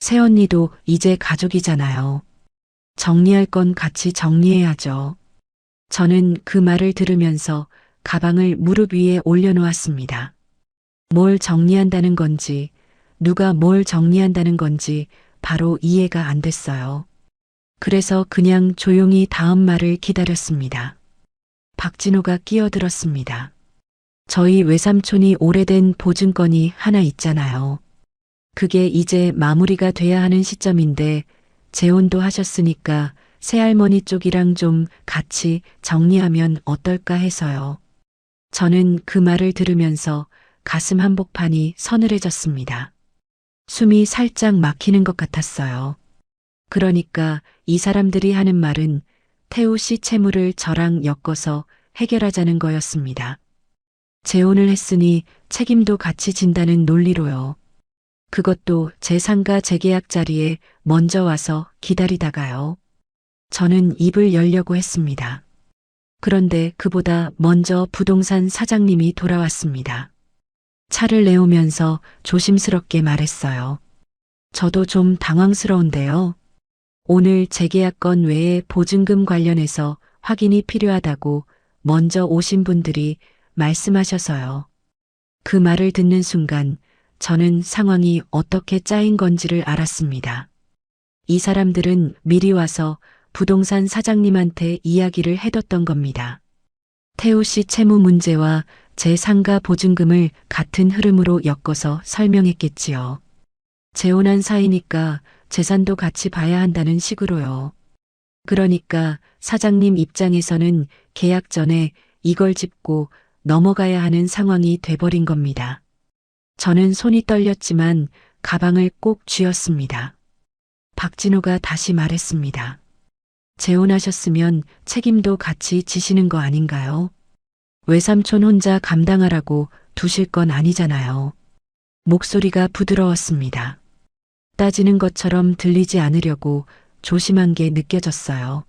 새언니도 이제 가족이잖아요. 정리할 건 같이 정리해야죠. 저는 그 말을 들으면서 가방을 무릎 위에 올려놓았습니다. 뭘 정리한다는 건지, 누가 뭘 정리한다는 건지 바로 이해가 안 됐어요. 그래서 그냥 조용히 다음 말을 기다렸습니다. 박진호가 끼어들었습니다. 저희 외삼촌이 오래된 보증건이 하나 있잖아요. 그게 이제 마무리가 돼야 하는 시점인데 재혼도 하셨으니까 새할머니 쪽이랑 좀 같이 정리하면 어떨까 해서요. 저는 그 말을 들으면서 가슴 한복판이 서늘해졌습니다. 숨이 살짝 막히는 것 같았어요. 그러니까 이 사람들이 하는 말은 태우 씨 채무를 저랑 엮어서 해결하자는 거였습니다. 재혼을 했으니 책임도 같이 진다는 논리로요. 그것도 제 상가 재계약 자리에 먼저 와서 기다리다가요. 저는 입을 열려고 했습니다. 그런데 그보다 먼저 부동산 사장님이 돌아왔습니다. 차를 내오면서 조심스럽게 말했어요. 저도 좀 당황스러운데요. 오늘 재계약건 외에 보증금 관련해서 확인이 필요하다고 먼저 오신 분들이 말씀하셔서요. 그 말을 듣는 순간 저는 상황이 어떻게 짜인 건지를 알았습니다. 이 사람들은 미리 와서 부동산 사장님한테 이야기를 해뒀던 겁니다. 태우 씨 채무 문제와 제 상가 보증금을 같은 흐름으로 엮어서 설명했겠지요. 재혼한 사이니까 재산도 같이 봐야 한다는 식으로요. 그러니까 사장님 입장에서는 계약 전에 이걸 짚고 넘어가야 하는 상황이 돼버린 겁니다. 저는 손이 떨렸지만 가방을 꼭 쥐었습니다. 박진호가 다시 말했습니다. 재혼하셨으면 책임도 같이 지시는 거 아닌가요? 외삼촌 혼자 감당하라고 두실 건 아니잖아요. 목소리가 부드러웠습니다. 따지는 것처럼 들리지 않으려고 조심한 게 느껴졌어요.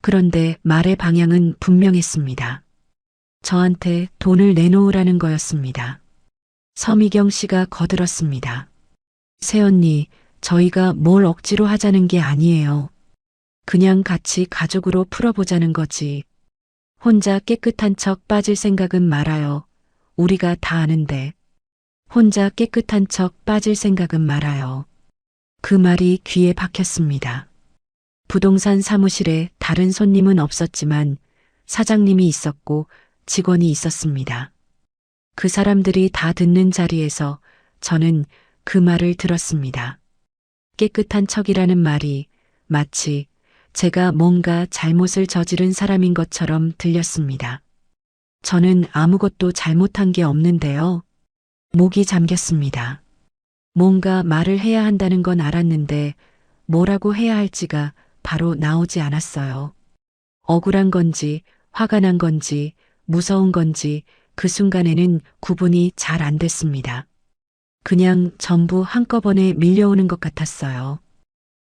그런데 말의 방향은 분명했습니다. 저한테 돈을 내놓으라는 거였습니다. 서미경 씨가 거들었습니다. 새언니, 저희가 뭘 억지로 하자는 게 아니에요. 그냥 같이 가족으로 풀어보자는 거지. 혼자 깨끗한 척 빠질 생각은 말아요. 우리가 다 아는데. 혼자 깨끗한 척 빠질 생각은 말아요. 그 말이 귀에 박혔습니다. 부동산 사무실에 다른 손님은 없었지만 사장님이 있었고 직원이 있었습니다. 그 사람들이 다 듣는 자리에서 저는 그 말을 들었습니다. 깨끗한 척이라는 말이 마치 제가 뭔가 잘못을 저지른 사람인 것처럼 들렸습니다. 저는 아무것도 잘못한 게 없는데요. 목이 잠겼습니다. 뭔가 말을 해야 한다는 건 알았는데 뭐라고 해야 할지가 바로 나오지 않았어요. 억울한 건지, 화가 난 건지, 무서운 건지 그 순간에는 구분이 잘 안 됐습니다. 그냥 전부 한꺼번에 밀려오는 것 같았어요.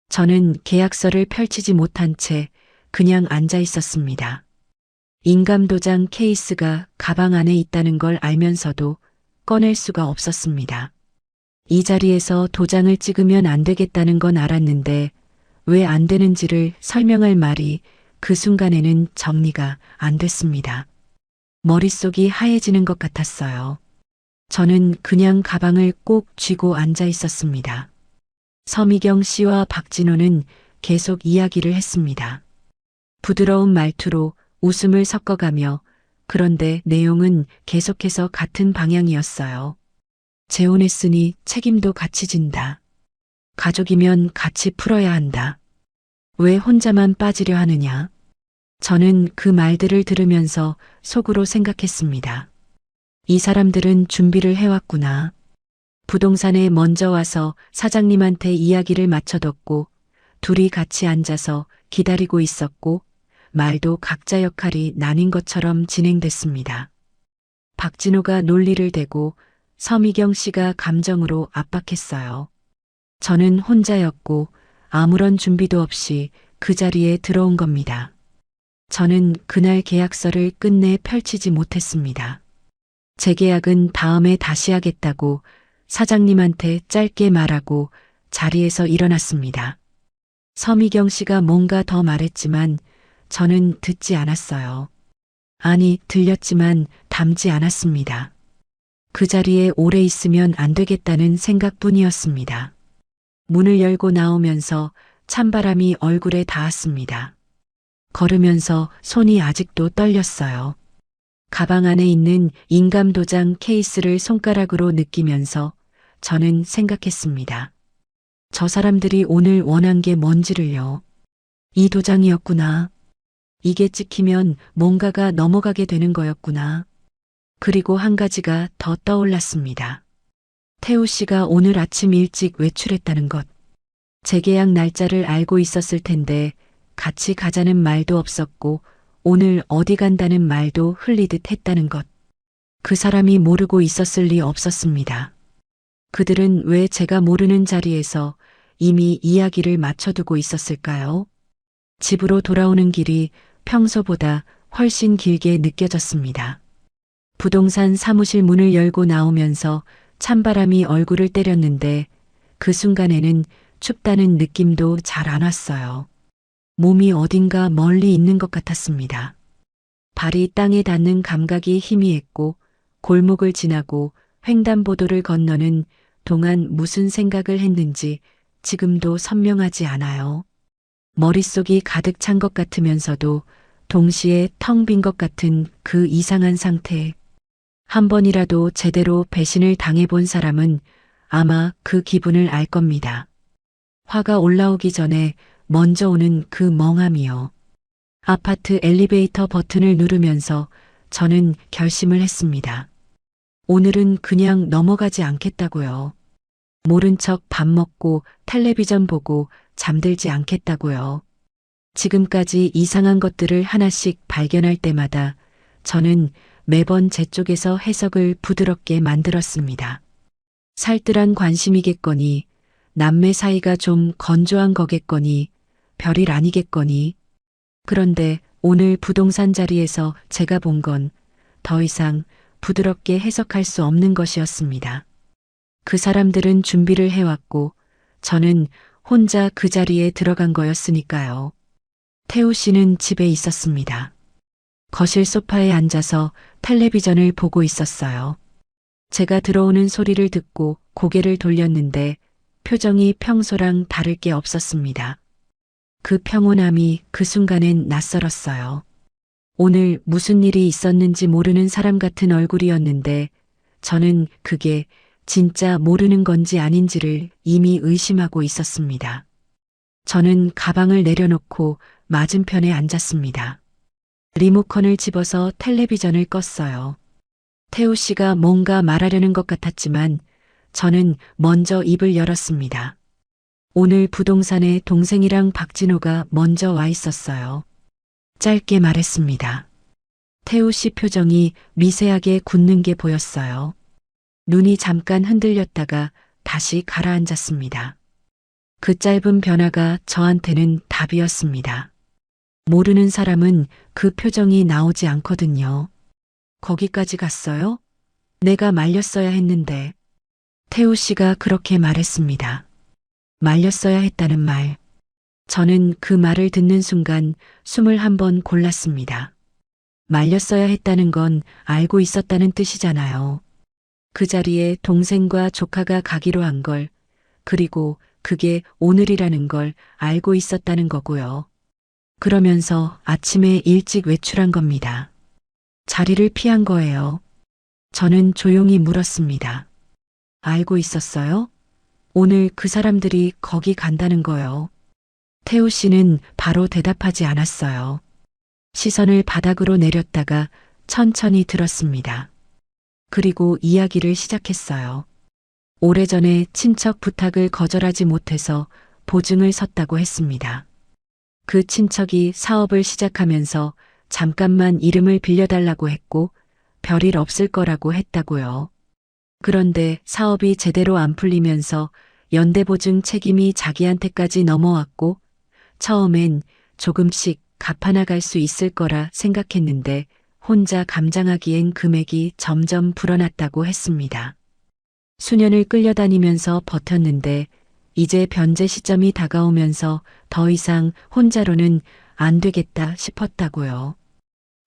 저는 계약서를 펼치지 못한 채 그냥 앉아 있었습니다. 인감도장 케이스가 가방 안에 있다는 걸 알면서도 꺼낼 수가 없었습니다. 이 자리에서 도장을 찍으면 안 되겠다는 건 알았는데 왜 안 되는지를 설명할 말이 그 순간에는 정리가 안 됐습니다. 머릿속이 하얘지는 것 같았어요. 저는 그냥 가방을 꼭 쥐고 앉아 있었습니다. 서미경 씨와 박진호는 계속 이야기를 했습니다. 부드러운 말투로 웃음을 섞어가며 그런데 내용은 계속해서 같은 방향이었어요. 재혼했으니 책임도 같이 진다. 가족이면 같이 풀어야 한다. 왜 혼자만 빠지려 하느냐? 저는 그 말들을 들으면서 속으로 생각했습니다. 이 사람들은 준비를 해왔구나. 부동산에 먼저 와서 사장님한테 이야기를 맞춰뒀고 둘이 같이 앉아서 기다리고 있었고 말도 각자 역할이 나뉜 것처럼 진행됐습니다. 박진호가 논리를 대고 서미경 씨가 감정으로 압박했어요. 저는 혼자였고 아무런 준비도 없이 그 자리에 들어온 겁니다. 저는 그날 계약서를 끝내 펼치지 못했습니다. 재계약은 다음에 다시 하겠다고 사장님한테 짧게 말하고 자리에서 일어났습니다. 서미경 씨가 뭔가 더 말했지만 저는 듣지 않았어요. 아니, 들렸지만 담지 않았습니다. 그 자리에 오래 있으면 안 되겠다는 생각뿐이었습니다. 문을 열고 나오면서 찬바람이 얼굴에 닿았습니다. 걸으면서 손이 아직도 떨렸어요. 가방 안에 있는 인감도장 케이스를 손가락으로 느끼면서 저는 생각했습니다. 저 사람들이 오늘 원한 게 뭔지를요. 이 도장이었구나. 이게 찍히면 뭔가가 넘어가게 되는 거였구나. 그리고 한 가지가 더 떠올랐습니다. 태우 씨가 오늘 아침 일찍 외출했다는 것. 재계약 날짜를 알고 있었을 텐데 같이 가자는 말도 없었고 오늘 어디 간다는 말도 흘리듯 했다는 것. 그 사람이 모르고 있었을 리 없었습니다. 그들은 왜 제가 모르는 자리에서 이미 이야기를 맞춰두고 있었을까요? 집으로 돌아오는 길이 평소보다 훨씬 길게 느껴졌습니다. 부동산 사무실 문을 열고 나오면서 찬바람이 얼굴을 때렸는데 그 순간에는 춥다는 느낌도 잘 안 왔어요. 몸이 어딘가 멀리 있는 것 같았습니다. 발이 땅에 닿는 감각이 희미했고 골목을 지나고 횡단보도를 건너는 동안 무슨 생각을 했는지 지금도 선명하지 않아요. 머릿속이 가득 찬 것 같으면서도 동시에 텅 빈 것 같은 그 이상한 상태. 한 번이라도 제대로 배신을 당해본 사람은 아마 그 기분을 알 겁니다. 화가 올라오기 전에 먼저 오는 그 멍함이요. 아파트 엘리베이터 버튼을 누르면서 저는 결심을 했습니다. 오늘은 그냥 넘어가지 않겠다고요. 모른 척 밥 먹고 텔레비전 보고 잠들지 않겠다고요. 지금까지 이상한 것들을 하나씩 발견할 때마다 저는 매번 제 쪽에서 해석을 부드럽게 만들었습니다. 살뜰한 관심이겠거니, 남매 사이가 좀 건조한 거겠거니, 별일 아니겠거니. 그런데 오늘 부동산 자리에서 제가 본 건 더 이상 부드럽게 해석할 수 없는 것이었습니다. 그 사람들은 준비를 해왔고 저는 혼자 그 자리에 들어간 거였으니까요. 태우 씨는 집에 있었습니다. 거실 소파에 앉아서 텔레비전을 보고 있었어요. 제가 들어오는 소리를 듣고 고개를 돌렸는데 표정이 평소랑 다를 게 없었습니다. 그 평온함이 그 순간엔 낯설었어요. 오늘 무슨 일이 있었는지 모르는 사람 같은 얼굴이었는데 저는 그게 진짜 모르는 건지 아닌지를 이미 의심하고 있었습니다. 저는 가방을 내려놓고 맞은편에 앉았습니다. 리모컨을 집어서 텔레비전을 껐어요. 태우 씨가 뭔가 말하려는 것 같았지만 저는 먼저 입을 열었습니다. 오늘 부동산에 동생이랑 박진호가 먼저 와 있었어요. 짧게 말했습니다. 태우 씨 표정이 미세하게 굳는 게 보였어요. 눈이 잠깐 흔들렸다가 다시 가라앉았습니다. 그 짧은 변화가 저한테는 답이었습니다. 모르는 사람은 그 표정이 나오지 않거든요. 거기까지 갔어요? 내가 말렸어야 했는데. 태우 씨가 그렇게 말했습니다. 말렸어야 했다는 말. 저는 그 말을 듣는 순간 숨을 한번 골랐습니다. 말렸어야 했다는 건 알고 있었다는 뜻이잖아요. 그 자리에 동생과 조카가 가기로 한 걸, 그리고 그게 오늘이라는 걸 알고 있었다는 거고요. 그러면서 아침에 일찍 외출한 겁니다. 자리를 피한 거예요. 저는 조용히 물었습니다. 알고 있었어요? 오늘 그 사람들이 거기 간다는 거요. 태우 씨는 바로 대답하지 않았어요. 시선을 바닥으로 내렸다가 천천히 들었습니다. 그리고 이야기를 시작했어요. 오래전에 친척 부탁을 거절하지 못해서 보증을 섰다고 했습니다. 그 친척이 사업을 시작하면서 잠깐만 이름을 빌려달라고 했고 별일 없을 거라고 했다고요. 그런데 사업이 제대로 안 풀리면서 연대보증 책임이 자기한테까지 넘어왔고 처음엔 조금씩 갚아나갈 수 있을 거라 생각했는데 혼자 감당하기엔 금액이 점점 불어났다고 했습니다. 수년을 끌려다니면서 버텼는데 이제 변제 시점이 다가오면서 더 이상 혼자로는 안 되겠다 싶었다고요.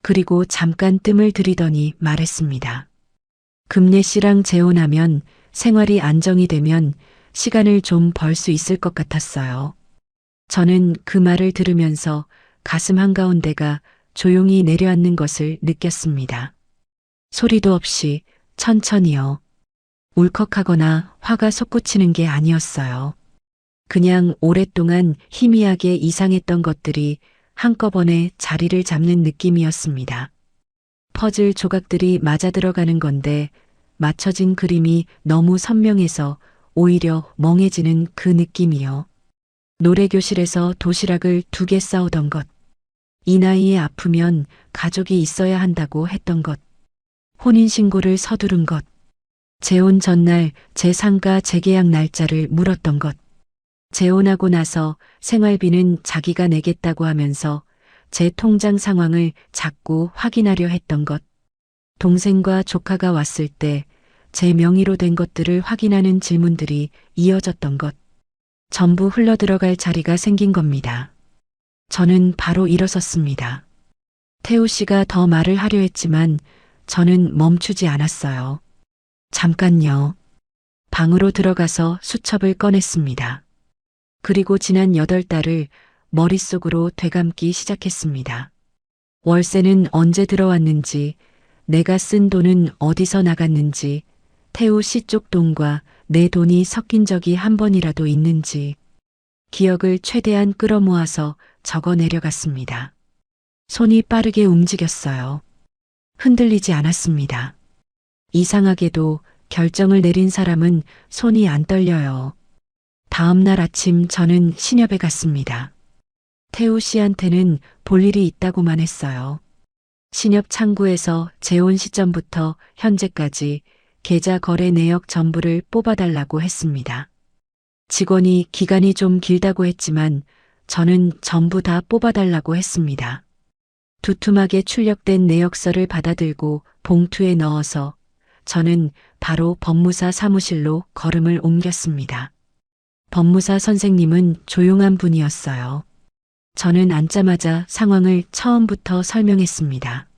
그리고 잠깐 뜸을 들이더니 말했습니다. 금례 씨랑 재혼하면 생활이 안정이 되면 시간을 좀 벌 수 있을 것 같았어요. 저는 그 말을 들으면서 가슴 한가운데가 조용히 내려앉는 것을 느꼈습니다. 소리도 없이 천천히요. 울컥하거나 화가 솟구치는 게 아니었어요. 그냥 오랫동안 희미하게 이상했던 것들이 한꺼번에 자리를 잡는 느낌이었습니다. 퍼즐 조각들이 맞아 들어가는 건데 맞춰진 그림이 너무 선명해서 오히려 멍해지는 그 느낌이요. 노래교실에서 도시락을 2개 싸오던 것. 이 나이에 아프면 가족이 있어야 한다고 했던 것. 혼인신고를 서두른 것. 재혼 전날 제 상가 재계약 날짜를 물었던 것. 재혼하고 나서 생활비는 자기가 내겠다고 하면서 제 통장 상황을 자꾸 확인하려 했던 것. 동생과 조카가 왔을 때 제 명의로 된 것들을 확인하는 질문들이 이어졌던 것. 전부 흘러들어갈 자리가 생긴 겁니다. 저는 바로 일어섰습니다. 태우 씨가 더 말을 하려 했지만 저는 멈추지 않았어요. 잠깐요. 방으로 들어가서 수첩을 꺼냈습니다. 그리고 지난 8달을 머릿속으로 되감기 시작했습니다. 월세는 언제 들어왔는지, 내가 쓴 돈은 어디서 나갔는지, 태우 씨 쪽 돈과 내 돈이 섞인 적이 한 번이라도 있는지, 기억을 최대한 끌어모아서 적어 내려갔습니다. 손이 빠르게 움직였어요. 흔들리지 않았습니다. 이상하게도 결정을 내린 사람은 손이 안 떨려요. 다음 날 아침 저는 신협에 갔습니다. 태우 씨한테는 볼 일이 있다고만 했어요. 신협 창구에서 재혼 시점부터 현재까지 계좌 거래 내역 전부를 뽑아달라고 했습니다. 직원이 기간이 좀 길다고 했지만 저는 전부 다 뽑아달라고 했습니다. 두툼하게 출력된 내역서를 받아들고 봉투에 넣어서 저는 바로 법무사 사무실로 걸음을 옮겼습니다. 법무사 선생님은 조용한 분이었어요. 저는 앉자마자 상황을 처음부터 설명했습니다.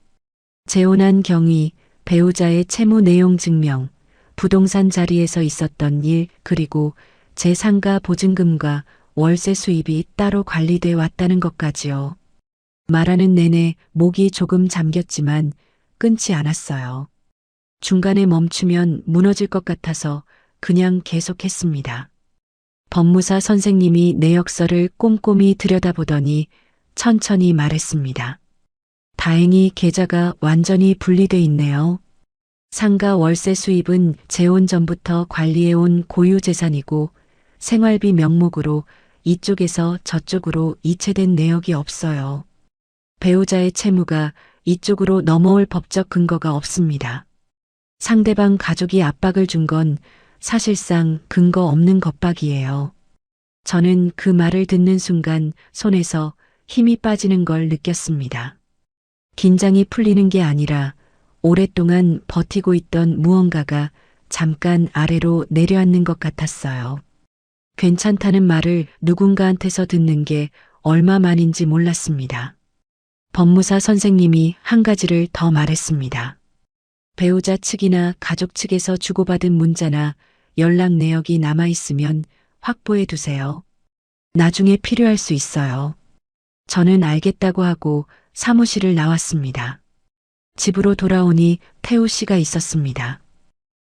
재혼한 경위, 배우자의 채무 내용 증명, 부동산 자리에서 있었던 일, 그리고 제 상가 보증금과 월세 수입이 따로 관리돼 왔다는 것까지요. 말하는 내내 목이 조금 잠겼지만 끊지 않았어요. 중간에 멈추면 무너질 것 같아서 그냥 계속했습니다. 법무사 선생님이 내역서를 꼼꼼히 들여다보더니 천천히 말했습니다. 다행히 계좌가 완전히 분리돼 있네요. 상가 월세 수입은 재혼 전부터 관리해온 고유재산이고 생활비 명목으로 이쪽에서 저쪽으로 이체된 내역이 없어요. 배우자의 채무가 이쪽으로 넘어올 법적 근거가 없습니다. 상대방 가족이 압박을 준 건 사실상 근거 없는 겁박이에요. 저는 그 말을 듣는 순간 손에서 힘이 빠지는 걸 느꼈습니다. 긴장이 풀리는 게 아니라 오랫동안 버티고 있던 무언가가 잠깐 아래로 내려앉는 것 같았어요. 괜찮다는 말을 누군가한테서 듣는 게 얼마만인지 몰랐습니다. 법무사 선생님이 한 가지를 더 말했습니다. 배우자 측이나 가족 측에서 주고받은 문자나 연락 내역이 남아있으면 확보해 두세요. 나중에 필요할 수 있어요. 저는 알겠다고 하고 사무실을 나왔습니다. 집으로 돌아오니 태우 씨가 있었습니다.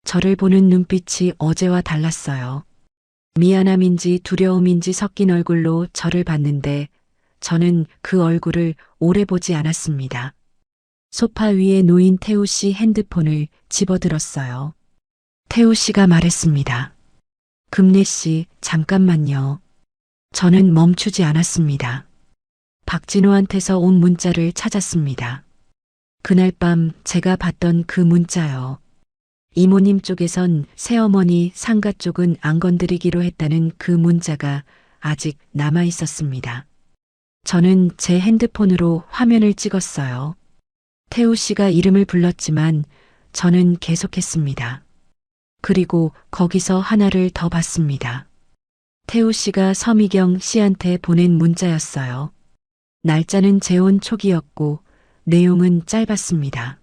저를 보는 눈빛이 어제와 달랐어요. 미안함인지 두려움인지 섞인 얼굴로 저를 봤는데 저는 그 얼굴을 오래 보지 않았습니다. 소파 위에 놓인 태우 씨 핸드폰을 집어들었어요. 태우 씨가 말했습니다. 금례 씨, 잠깐만요. 저는 멈추지 않았습니다. 박진호한테서 온 문자를 찾았습니다. 그날 밤 제가 봤던 그 문자요. 이모님 쪽에선 새어머니 상가 쪽은 안 건드리기로 했다는 그 문자가 아직 남아 있었습니다. 저는 제 핸드폰으로 화면을 찍었어요. 태우 씨가 이름을 불렀지만 저는 계속했습니다. 그리고 거기서 하나를 더 봤습니다. 태우 씨가 서미경 씨한테 보낸 문자였어요. 날짜는 재혼 초기였고 내용은 짧았습니다.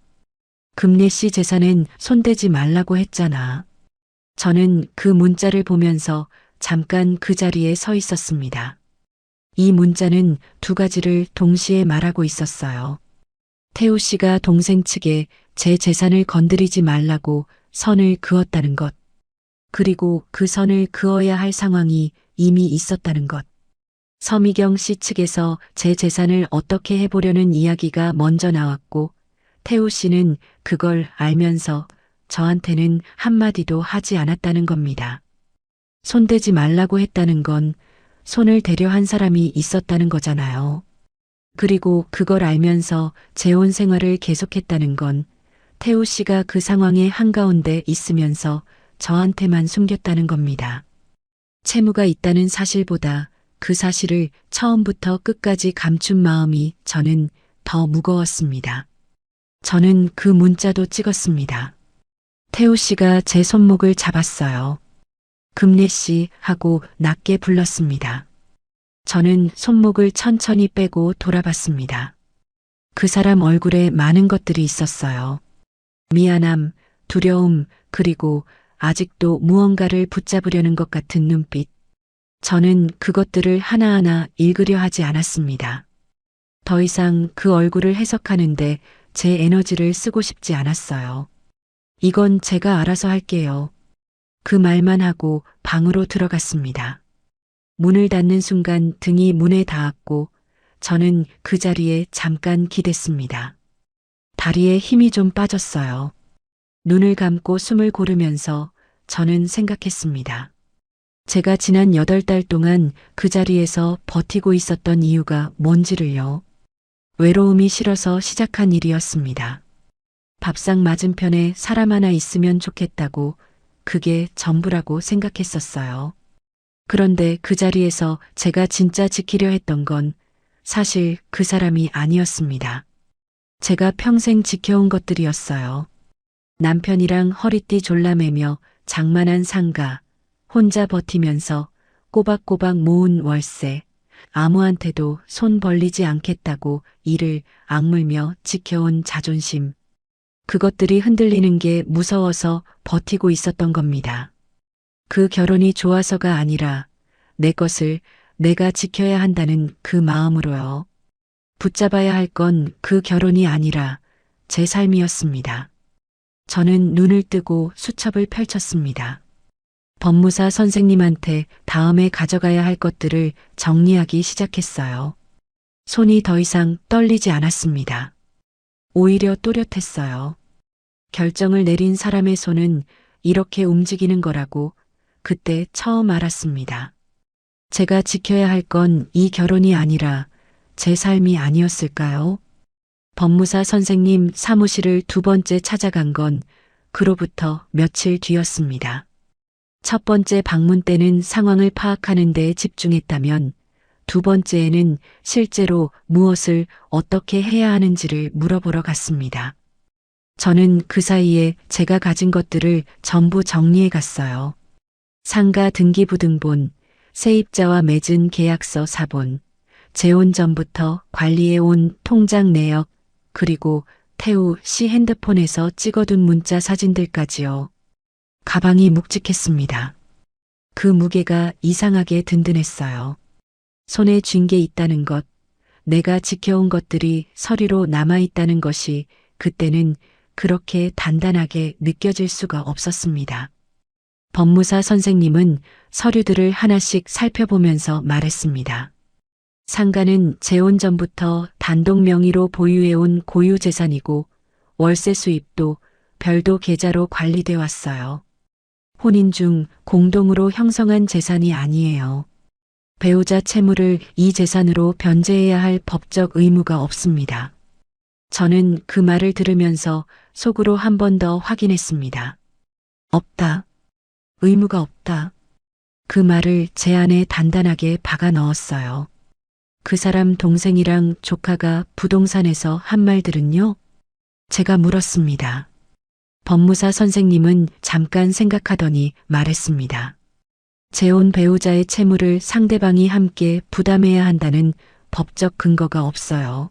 금례 씨 재산엔 손대지 말라고 했잖아. 저는 그 문자를 보면서 잠깐 그 자리에 서 있었습니다. 이 문자는 두 가지를 동시에 말하고 있었어요. 태우 씨가 동생 측에 제 재산을 건드리지 말라고 선을 그었다는 것. 그리고 그 선을 그어야 할 상황이 이미 있었다는 것. 서미경 씨 측에서 제 재산을 어떻게 해보려는 이야기가 먼저 나왔고 태우 씨는 그걸 알면서 저한테는 한마디도 하지 않았다는 겁니다. 손대지 말라고 했다는 건 손을 대려 한 사람이 있었다는 거잖아요. 그리고 그걸 알면서 재혼 생활을 계속했다는 건 태우 씨가 그 상황의 한가운데 있으면서 저한테만 숨겼다는 겁니다. 채무가 있다는 사실보다 그 사실을 처음부터 끝까지 감춘 마음이 저는 더 무거웠습니다. 저는 그 문자도 찍었습니다. 태우 씨가 제 손목을 잡았어요. 금례 씨 하고 낮게 불렀습니다. 저는 손목을 천천히 빼고 돌아봤습니다. 그 사람 얼굴에 많은 것들이 있었어요. 미안함, 두려움, 그리고 아직도 무언가를 붙잡으려는 것 같은 눈빛. 저는 그것들을 하나하나 읽으려 하지 않았습니다. 더 이상 그 얼굴을 해석하는데 제 에너지를 쓰고 싶지 않았어요. 이건 제가 알아서 할게요. 그 말만 하고 방으로 들어갔습니다. 문을 닫는 순간 등이 문에 닿았고 저는 그 자리에 잠깐 기댔습니다. 다리에 힘이 좀 빠졌어요. 눈을 감고 숨을 고르면서 저는 생각했습니다. 제가 지난 8달 동안 그 자리에서 버티고 있었던 이유가 뭔지를요. 외로움이 싫어서 시작한 일이었습니다. 밥상 맞은편에 사람 하나 있으면 좋겠다고 그게 전부라고 생각했었어요. 그런데 그 자리에서 제가 진짜 지키려 했던 건 사실 그 사람이 아니었습니다. 제가 평생 지켜온 것들이었어요. 남편이랑 허리띠 졸라매며 장만한 상가, 혼자 버티면서 꼬박꼬박 모은 월세, 아무한테도 손 벌리지 않겠다고 이를 악물며 지켜온 자존심. 그것들이 흔들리는 게 무서워서 버티고 있었던 겁니다. 그 결혼이 좋아서가 아니라 내 것을 내가 지켜야 한다는 그 마음으로요. 붙잡아야 할 건 그 결혼이 아니라 제 삶이었습니다. 저는 눈을 뜨고 수첩을 펼쳤습니다. 법무사 선생님한테 다음에 가져가야 할 것들을 정리하기 시작했어요. 손이 더 이상 떨리지 않았습니다. 오히려 또렷했어요. 결정을 내린 사람의 손은 이렇게 움직이는 거라고 그때 처음 알았습니다. 제가 지켜야 할 건 이 결혼이 아니라 제 삶이 아니었을까요? 법무사 선생님 사무실을 두 번째 찾아간 건 그로부터 며칠 뒤였습니다. 첫 번째 방문 때는 상황을 파악하는 데 집중했다면 두 번째에는 실제로 무엇을 어떻게 해야 하는지를 물어보러 갔습니다. 저는 그 사이에 제가 가진 것들을 전부 정리해 갔어요. 상가 등기부등본, 세입자와 맺은 계약서 사본, 재혼 전부터 관리해 온 통장 내역, 그리고 태우 씨 핸드폰에서 찍어둔 문자 사진들까지요. 가방이 묵직했습니다. 그 무게가 이상하게 든든했어요. 손에 쥔 게 있다는 것, 내가 지켜온 것들이 서류로 남아있다는 것이 그때는 그렇게 단단하게 느껴질 수가 없었습니다. 법무사 선생님은 서류들을 하나씩 살펴보면서 말했습니다. 상가는 재혼 전부터 단독 명의로 보유해온 고유 재산이고 월세 수입도 별도 계좌로 관리돼 왔어요. 혼인 중 공동으로 형성한 재산이 아니에요. 배우자 채무를 이 재산으로 변제해야 할 법적 의무가 없습니다. 저는 그 말을 들으면서 속으로 한 번 더 확인했습니다. 없다. 의무가 없다. 그 말을 제 안에 단단하게 박아 넣었어요. 그 사람 동생이랑 조카가 부동산에서 한 말들은요? 제가 물었습니다. 법무사 선생님은 잠깐 생각하더니 말했습니다. 재혼 배우자의 채무를 상대방이 함께 부담해야 한다는 법적 근거가 없어요.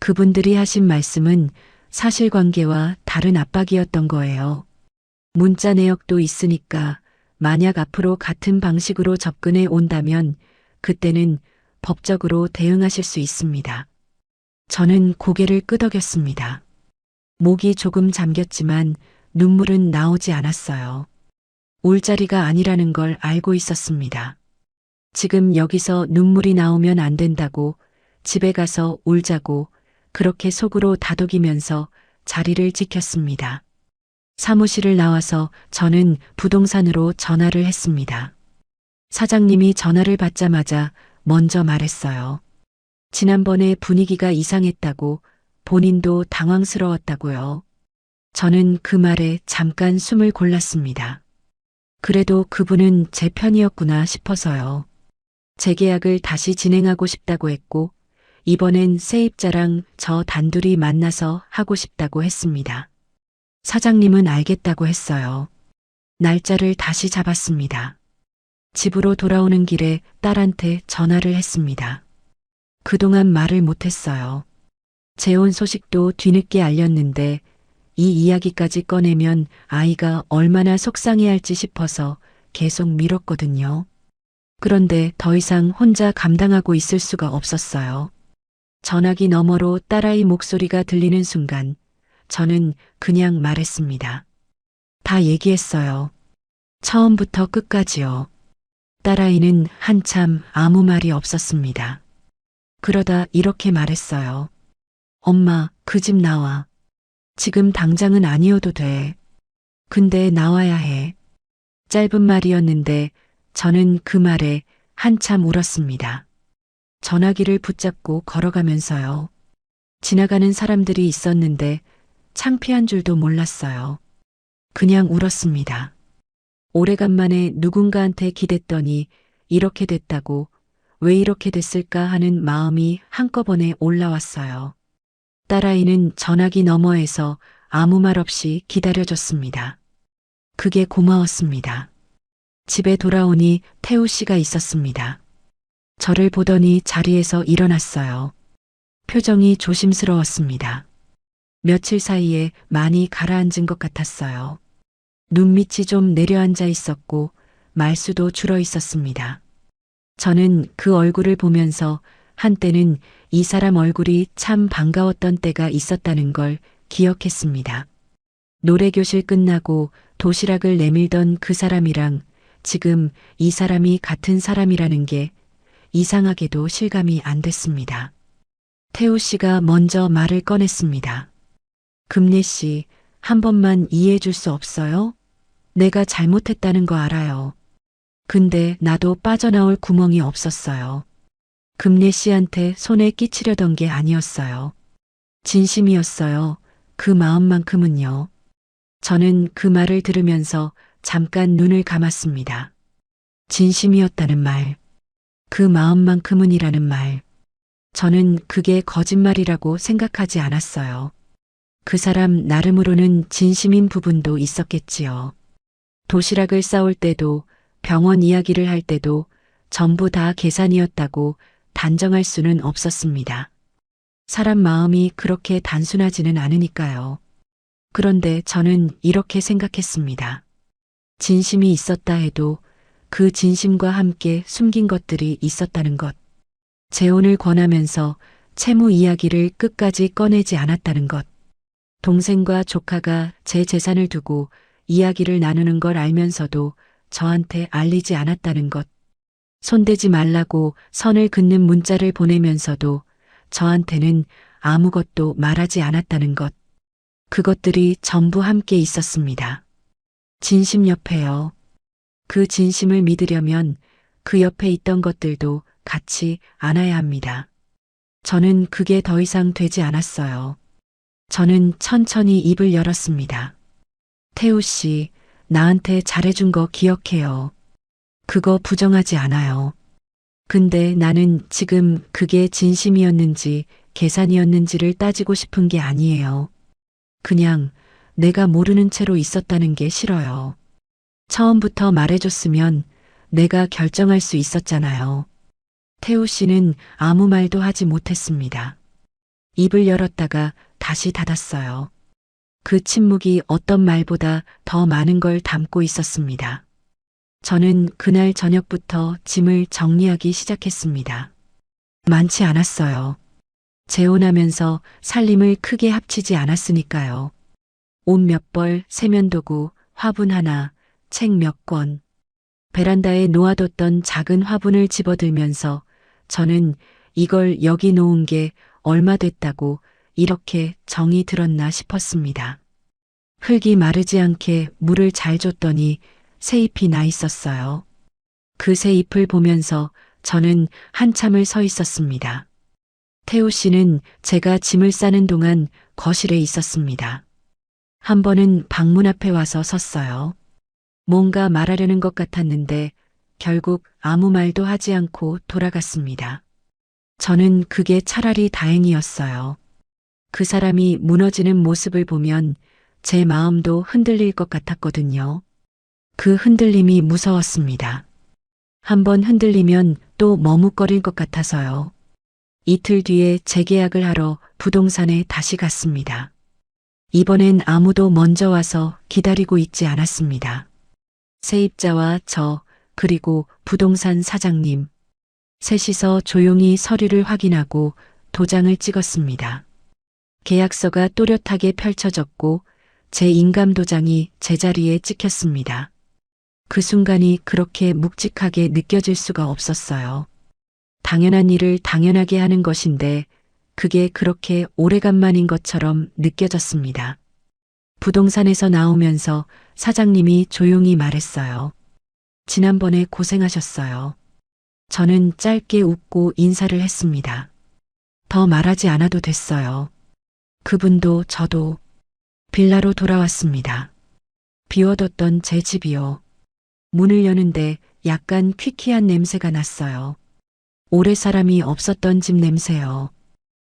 그분들이 하신 말씀은 사실관계와 다른 압박이었던 거예요. 문자 내역도 있으니까 만약 앞으로 같은 방식으로 접근해 온다면 그때는 법적으로 대응하실 수 있습니다. 저는 고개를 끄덕였습니다. 목이 조금 잠겼지만 눈물은 나오지 않았어요. 울 자리가 아니라는 걸 알고 있었습니다. 지금 여기서 눈물이 나오면 안 된다고 집에 가서 울자고 그렇게 속으로 다독이면서 자리를 지켰습니다. 사무실을 나와서 저는 부동산으로 전화를 했습니다. 사장님이 전화를 받자마자 먼저 말했어요. 지난번에 분위기가 이상했다고 본인도 당황스러웠다고요. 저는 그 말에 잠깐 숨을 골랐습니다. 그래도 그분은 제 편이었구나 싶어서요. 재계약을 다시 진행하고 싶다고 했고 이번엔 세입자랑 저 단둘이 만나서 하고 싶다고 했습니다. 사장님은 알겠다고 했어요. 날짜를 다시 잡았습니다. 집으로 돌아오는 길에 딸한테 전화를 했습니다. 그동안 말을 못했어요. 재혼 소식도 뒤늦게 알렸는데 이 이야기까지 꺼내면 아이가 얼마나 속상해할지 싶어서 계속 미뤘거든요. 그런데 더 이상 혼자 감당하고 있을 수가 없었어요. 전화기 너머로 딸아이 목소리가 들리는 순간 저는 그냥 말했습니다. 다 얘기했어요. 처음부터 끝까지요. 딸아이는 한참 아무 말이 없었습니다. 그러다 이렇게 말했어요. 엄마, 그 집 나와. 지금 당장은 아니어도 돼. 근데 나와야 해. 짧은 말이었는데 저는 그 말에 한참 울었습니다. 전화기를 붙잡고 걸어가면서요. 지나가는 사람들이 있었는데 창피한 줄도 몰랐어요. 그냥 울었습니다. 오래간만에 누군가한테 기댔더니 이렇게 됐다고 왜 이렇게 됐을까 하는 마음이 한꺼번에 올라왔어요. 딸아이는 전화기 너머에서 아무 말 없이 기다려줬습니다. 그게 고마웠습니다. 집에 돌아오니 태우 씨가 있었습니다. 저를 보더니 자리에서 일어났어요. 표정이 조심스러웠습니다. 며칠 사이에 많이 가라앉은 것 같았어요. 눈밑이 좀 내려앉아 있었고 말수도 줄어 있었습니다. 저는 그 얼굴을 보면서 한때는 이 사람 얼굴이 참 반가웠던 때가 있었다는 걸 기억했습니다. 노래교실 끝나고 도시락을 내밀던 그 사람이랑 지금 이 사람이 같은 사람이라는 게 이상하게도 실감이 안 됐습니다. 태우 씨가 먼저 말을 꺼냈습니다. 금례 씨, 한 번만 이해해 줄 수 없어요? 내가 잘못했다는 거 알아요. 근데 나도 빠져나올 구멍이 없었어요. 금례 씨한테 손에 끼치려던 게 아니었어요. 진심이었어요. 그 마음만큼은요. 저는 그 말을 들으면서 잠깐 눈을 감았습니다. 진심이었다는 말. 그 마음만큼은이라는 말. 저는 그게 거짓말이라고 생각하지 않았어요. 그 사람 나름으로는 진심인 부분도 있었겠지요. 도시락을 싸올 때도 병원 이야기를 할 때도 전부 다 계산이었다고 단정할 수는 없었습니다. 사람 마음이 그렇게 단순하지는 않으니까요. 그런데 저는 이렇게 생각했습니다. 진심이 있었다 해도 그 진심과 함께 숨긴 것들이 있었다는 것. 재혼을 권하면서 채무 이야기를 끝까지 꺼내지 않았다는 것. 동생과 조카가 제 재산을 두고 이야기를 나누는 걸 알면서도 저한테 알리지 않았다는 것. 손대지 말라고 선을 긋는 문자를 보내면서도 저한테는 아무것도 말하지 않았다는 것. 그것들이 전부 함께 있었습니다. 진심 옆에요. 그 진심을 믿으려면 그 옆에 있던 것들도 같이 안아야 합니다. 저는 그게 더 이상 되지 않았어요. 저는 천천히 입을 열었습니다. 태우 씨, 나한테 잘해준 거 기억해요. 그거 부정하지 않아요. 근데 나는 지금 그게 진심이었는지 계산이었는지를 따지고 싶은 게 아니에요. 그냥 내가 모르는 채로 있었다는 게 싫어요. 처음부터 말해줬으면 내가 결정할 수 있었잖아요. 태우 씨는 아무 말도 하지 못했습니다. 입을 열었다가 다시 닫았어요. 그 침묵이 어떤 말보다 더 많은 걸 담고 있었습니다. 저는 그날 저녁부터 짐을 정리하기 시작했습니다. 많지 않았어요. 재혼하면서 살림을 크게 합치지 않았으니까요. 옷 몇 벌, 세면도구, 화분 하나, 책 몇 권. 베란다에 놓아뒀던 작은 화분을 집어들면서 저는 이걸 여기 놓은 게 얼마 됐다고 이렇게 정이 들었나 싶었습니다. 흙이 마르지 않게 물을 잘 줬더니 새잎이 나 있었어요. 그 새잎을 보면서 저는 한참을 서 있었습니다. 태우 씨는 제가 짐을 싸는 동안 거실에 있었습니다. 한 번은 방문 앞에 와서 섰어요. 뭔가 말하려는 것 같았는데 결국 아무 말도 하지 않고 돌아갔습니다. 저는 그게 차라리 다행이었어요. 그 사람이 무너지는 모습을 보면 제 마음도 흔들릴 것 같았거든요. 그 흔들림이 무서웠습니다. 한번 흔들리면 또 머뭇거릴 것 같아서요. 이틀 뒤에 재계약을 하러 부동산에 다시 갔습니다. 이번엔 아무도 먼저 와서 기다리고 있지 않았습니다. 세입자와 저, 그리고 부동산 사장님. 셋이서 조용히 서류를 확인하고 도장을 찍었습니다. 계약서가 또렷하게 펼쳐졌고 제 인감 도장이 제자리에 찍혔습니다. 그 순간이 그렇게 묵직하게 느껴질 수가 없었어요. 당연한 일을 당연하게 하는 것인데 그게 그렇게 오래간만인 것처럼 느껴졌습니다. 부동산에서 나오면서 사장님이 조용히 말했어요. 지난번에 고생하셨어요. 저는 짧게 웃고 인사를 했습니다. 더 말하지 않아도 됐어요. 그분도 저도 빌라로 돌아왔습니다. 비워뒀던 제 집이요. 문을 여는데 약간 퀴퀴한 냄새가 났어요. 오래 사람이 없었던 집 냄새요.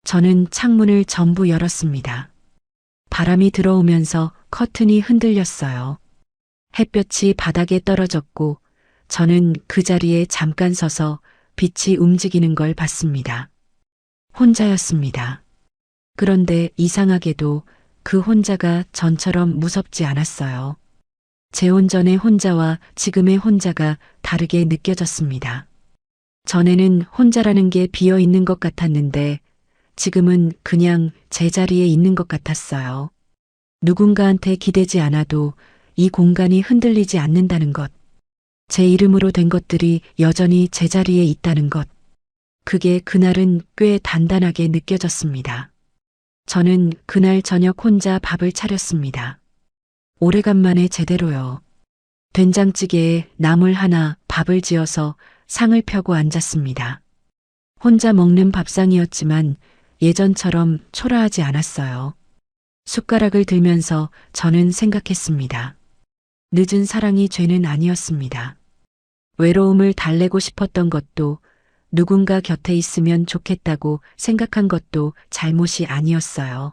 저는 창문을 전부 열었습니다. 바람이 들어오면서 커튼이 흔들렸어요. 햇볕이 바닥에 떨어졌고 저는 그 자리에 잠깐 서서 빛이 움직이는 걸 봤습니다. 혼자였습니다. 그런데 이상하게도 그 혼자가 전처럼 무섭지 않았어요. 재혼 전의 혼자와 지금의 혼자가 다르게 느껴졌습니다. 전에는 혼자라는 게 비어 있는 것 같았는데 지금은 그냥 제자리에 있는 것 같았어요. 누군가한테 기대지 않아도 이 공간이 흔들리지 않는다는 것. 제 이름으로 된 것들이 여전히 제자리에 있다는 것. 그게 그날은 꽤 단단하게 느껴졌습니다. 저는 그날 저녁 혼자 밥을 차렸습니다. 오래간만에 제대로요. 된장찌개에 나물 하나 밥을 지어서 상을 펴고 앉았습니다. 혼자 먹는 밥상이었지만 예전처럼 초라하지 않았어요. 숟가락을 들면서 저는 생각했습니다. 늦은 사랑이 죄는 아니었습니다. 외로움을 달래고 싶었던 것도 누군가 곁에 있으면 좋겠다고 생각한 것도 잘못이 아니었어요.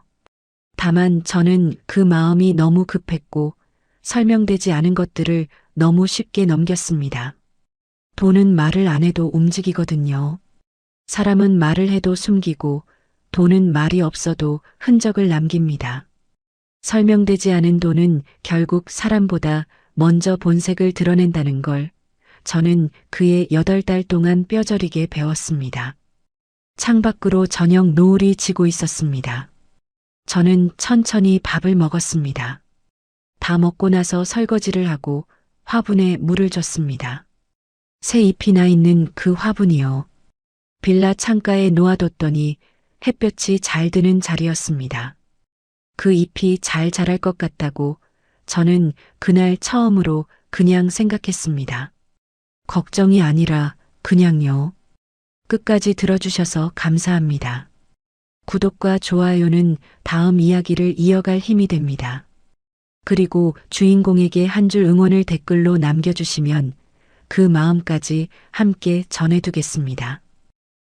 다만 저는 그 마음이 너무 급했고 설명되지 않은 것들을 너무 쉽게 넘겼습니다. 돈은 말을 안 해도 움직이거든요. 사람은 말을 해도 숨기고 돈은 말이 없어도 흔적을 남깁니다. 설명되지 않은 돈은 결국 사람보다 먼저 본색을 드러낸다는 걸 저는 그의 8달 동안 뼈저리게 배웠습니다. 창밖으로 저녁 노을이 지고 있었습니다. 저는 천천히 밥을 먹었습니다. 다 먹고 나서 설거지를 하고 화분에 물을 줬습니다. 새 잎이 나 있는 그 화분이요. 빌라 창가에 놓아뒀더니 햇볕이 잘 드는 자리였습니다. 그 잎이 잘 자랄 것 같다고 저는 그날 처음으로 그냥 생각했습니다. 걱정이 아니라 그냥요. 끝까지 들어주셔서 감사합니다. 구독과 좋아요는 다음 이야기를 이어갈 힘이 됩니다. 그리고 주인공에게 한 줄 응원을 댓글로 남겨주시면 그 마음까지 함께 전해두겠습니다.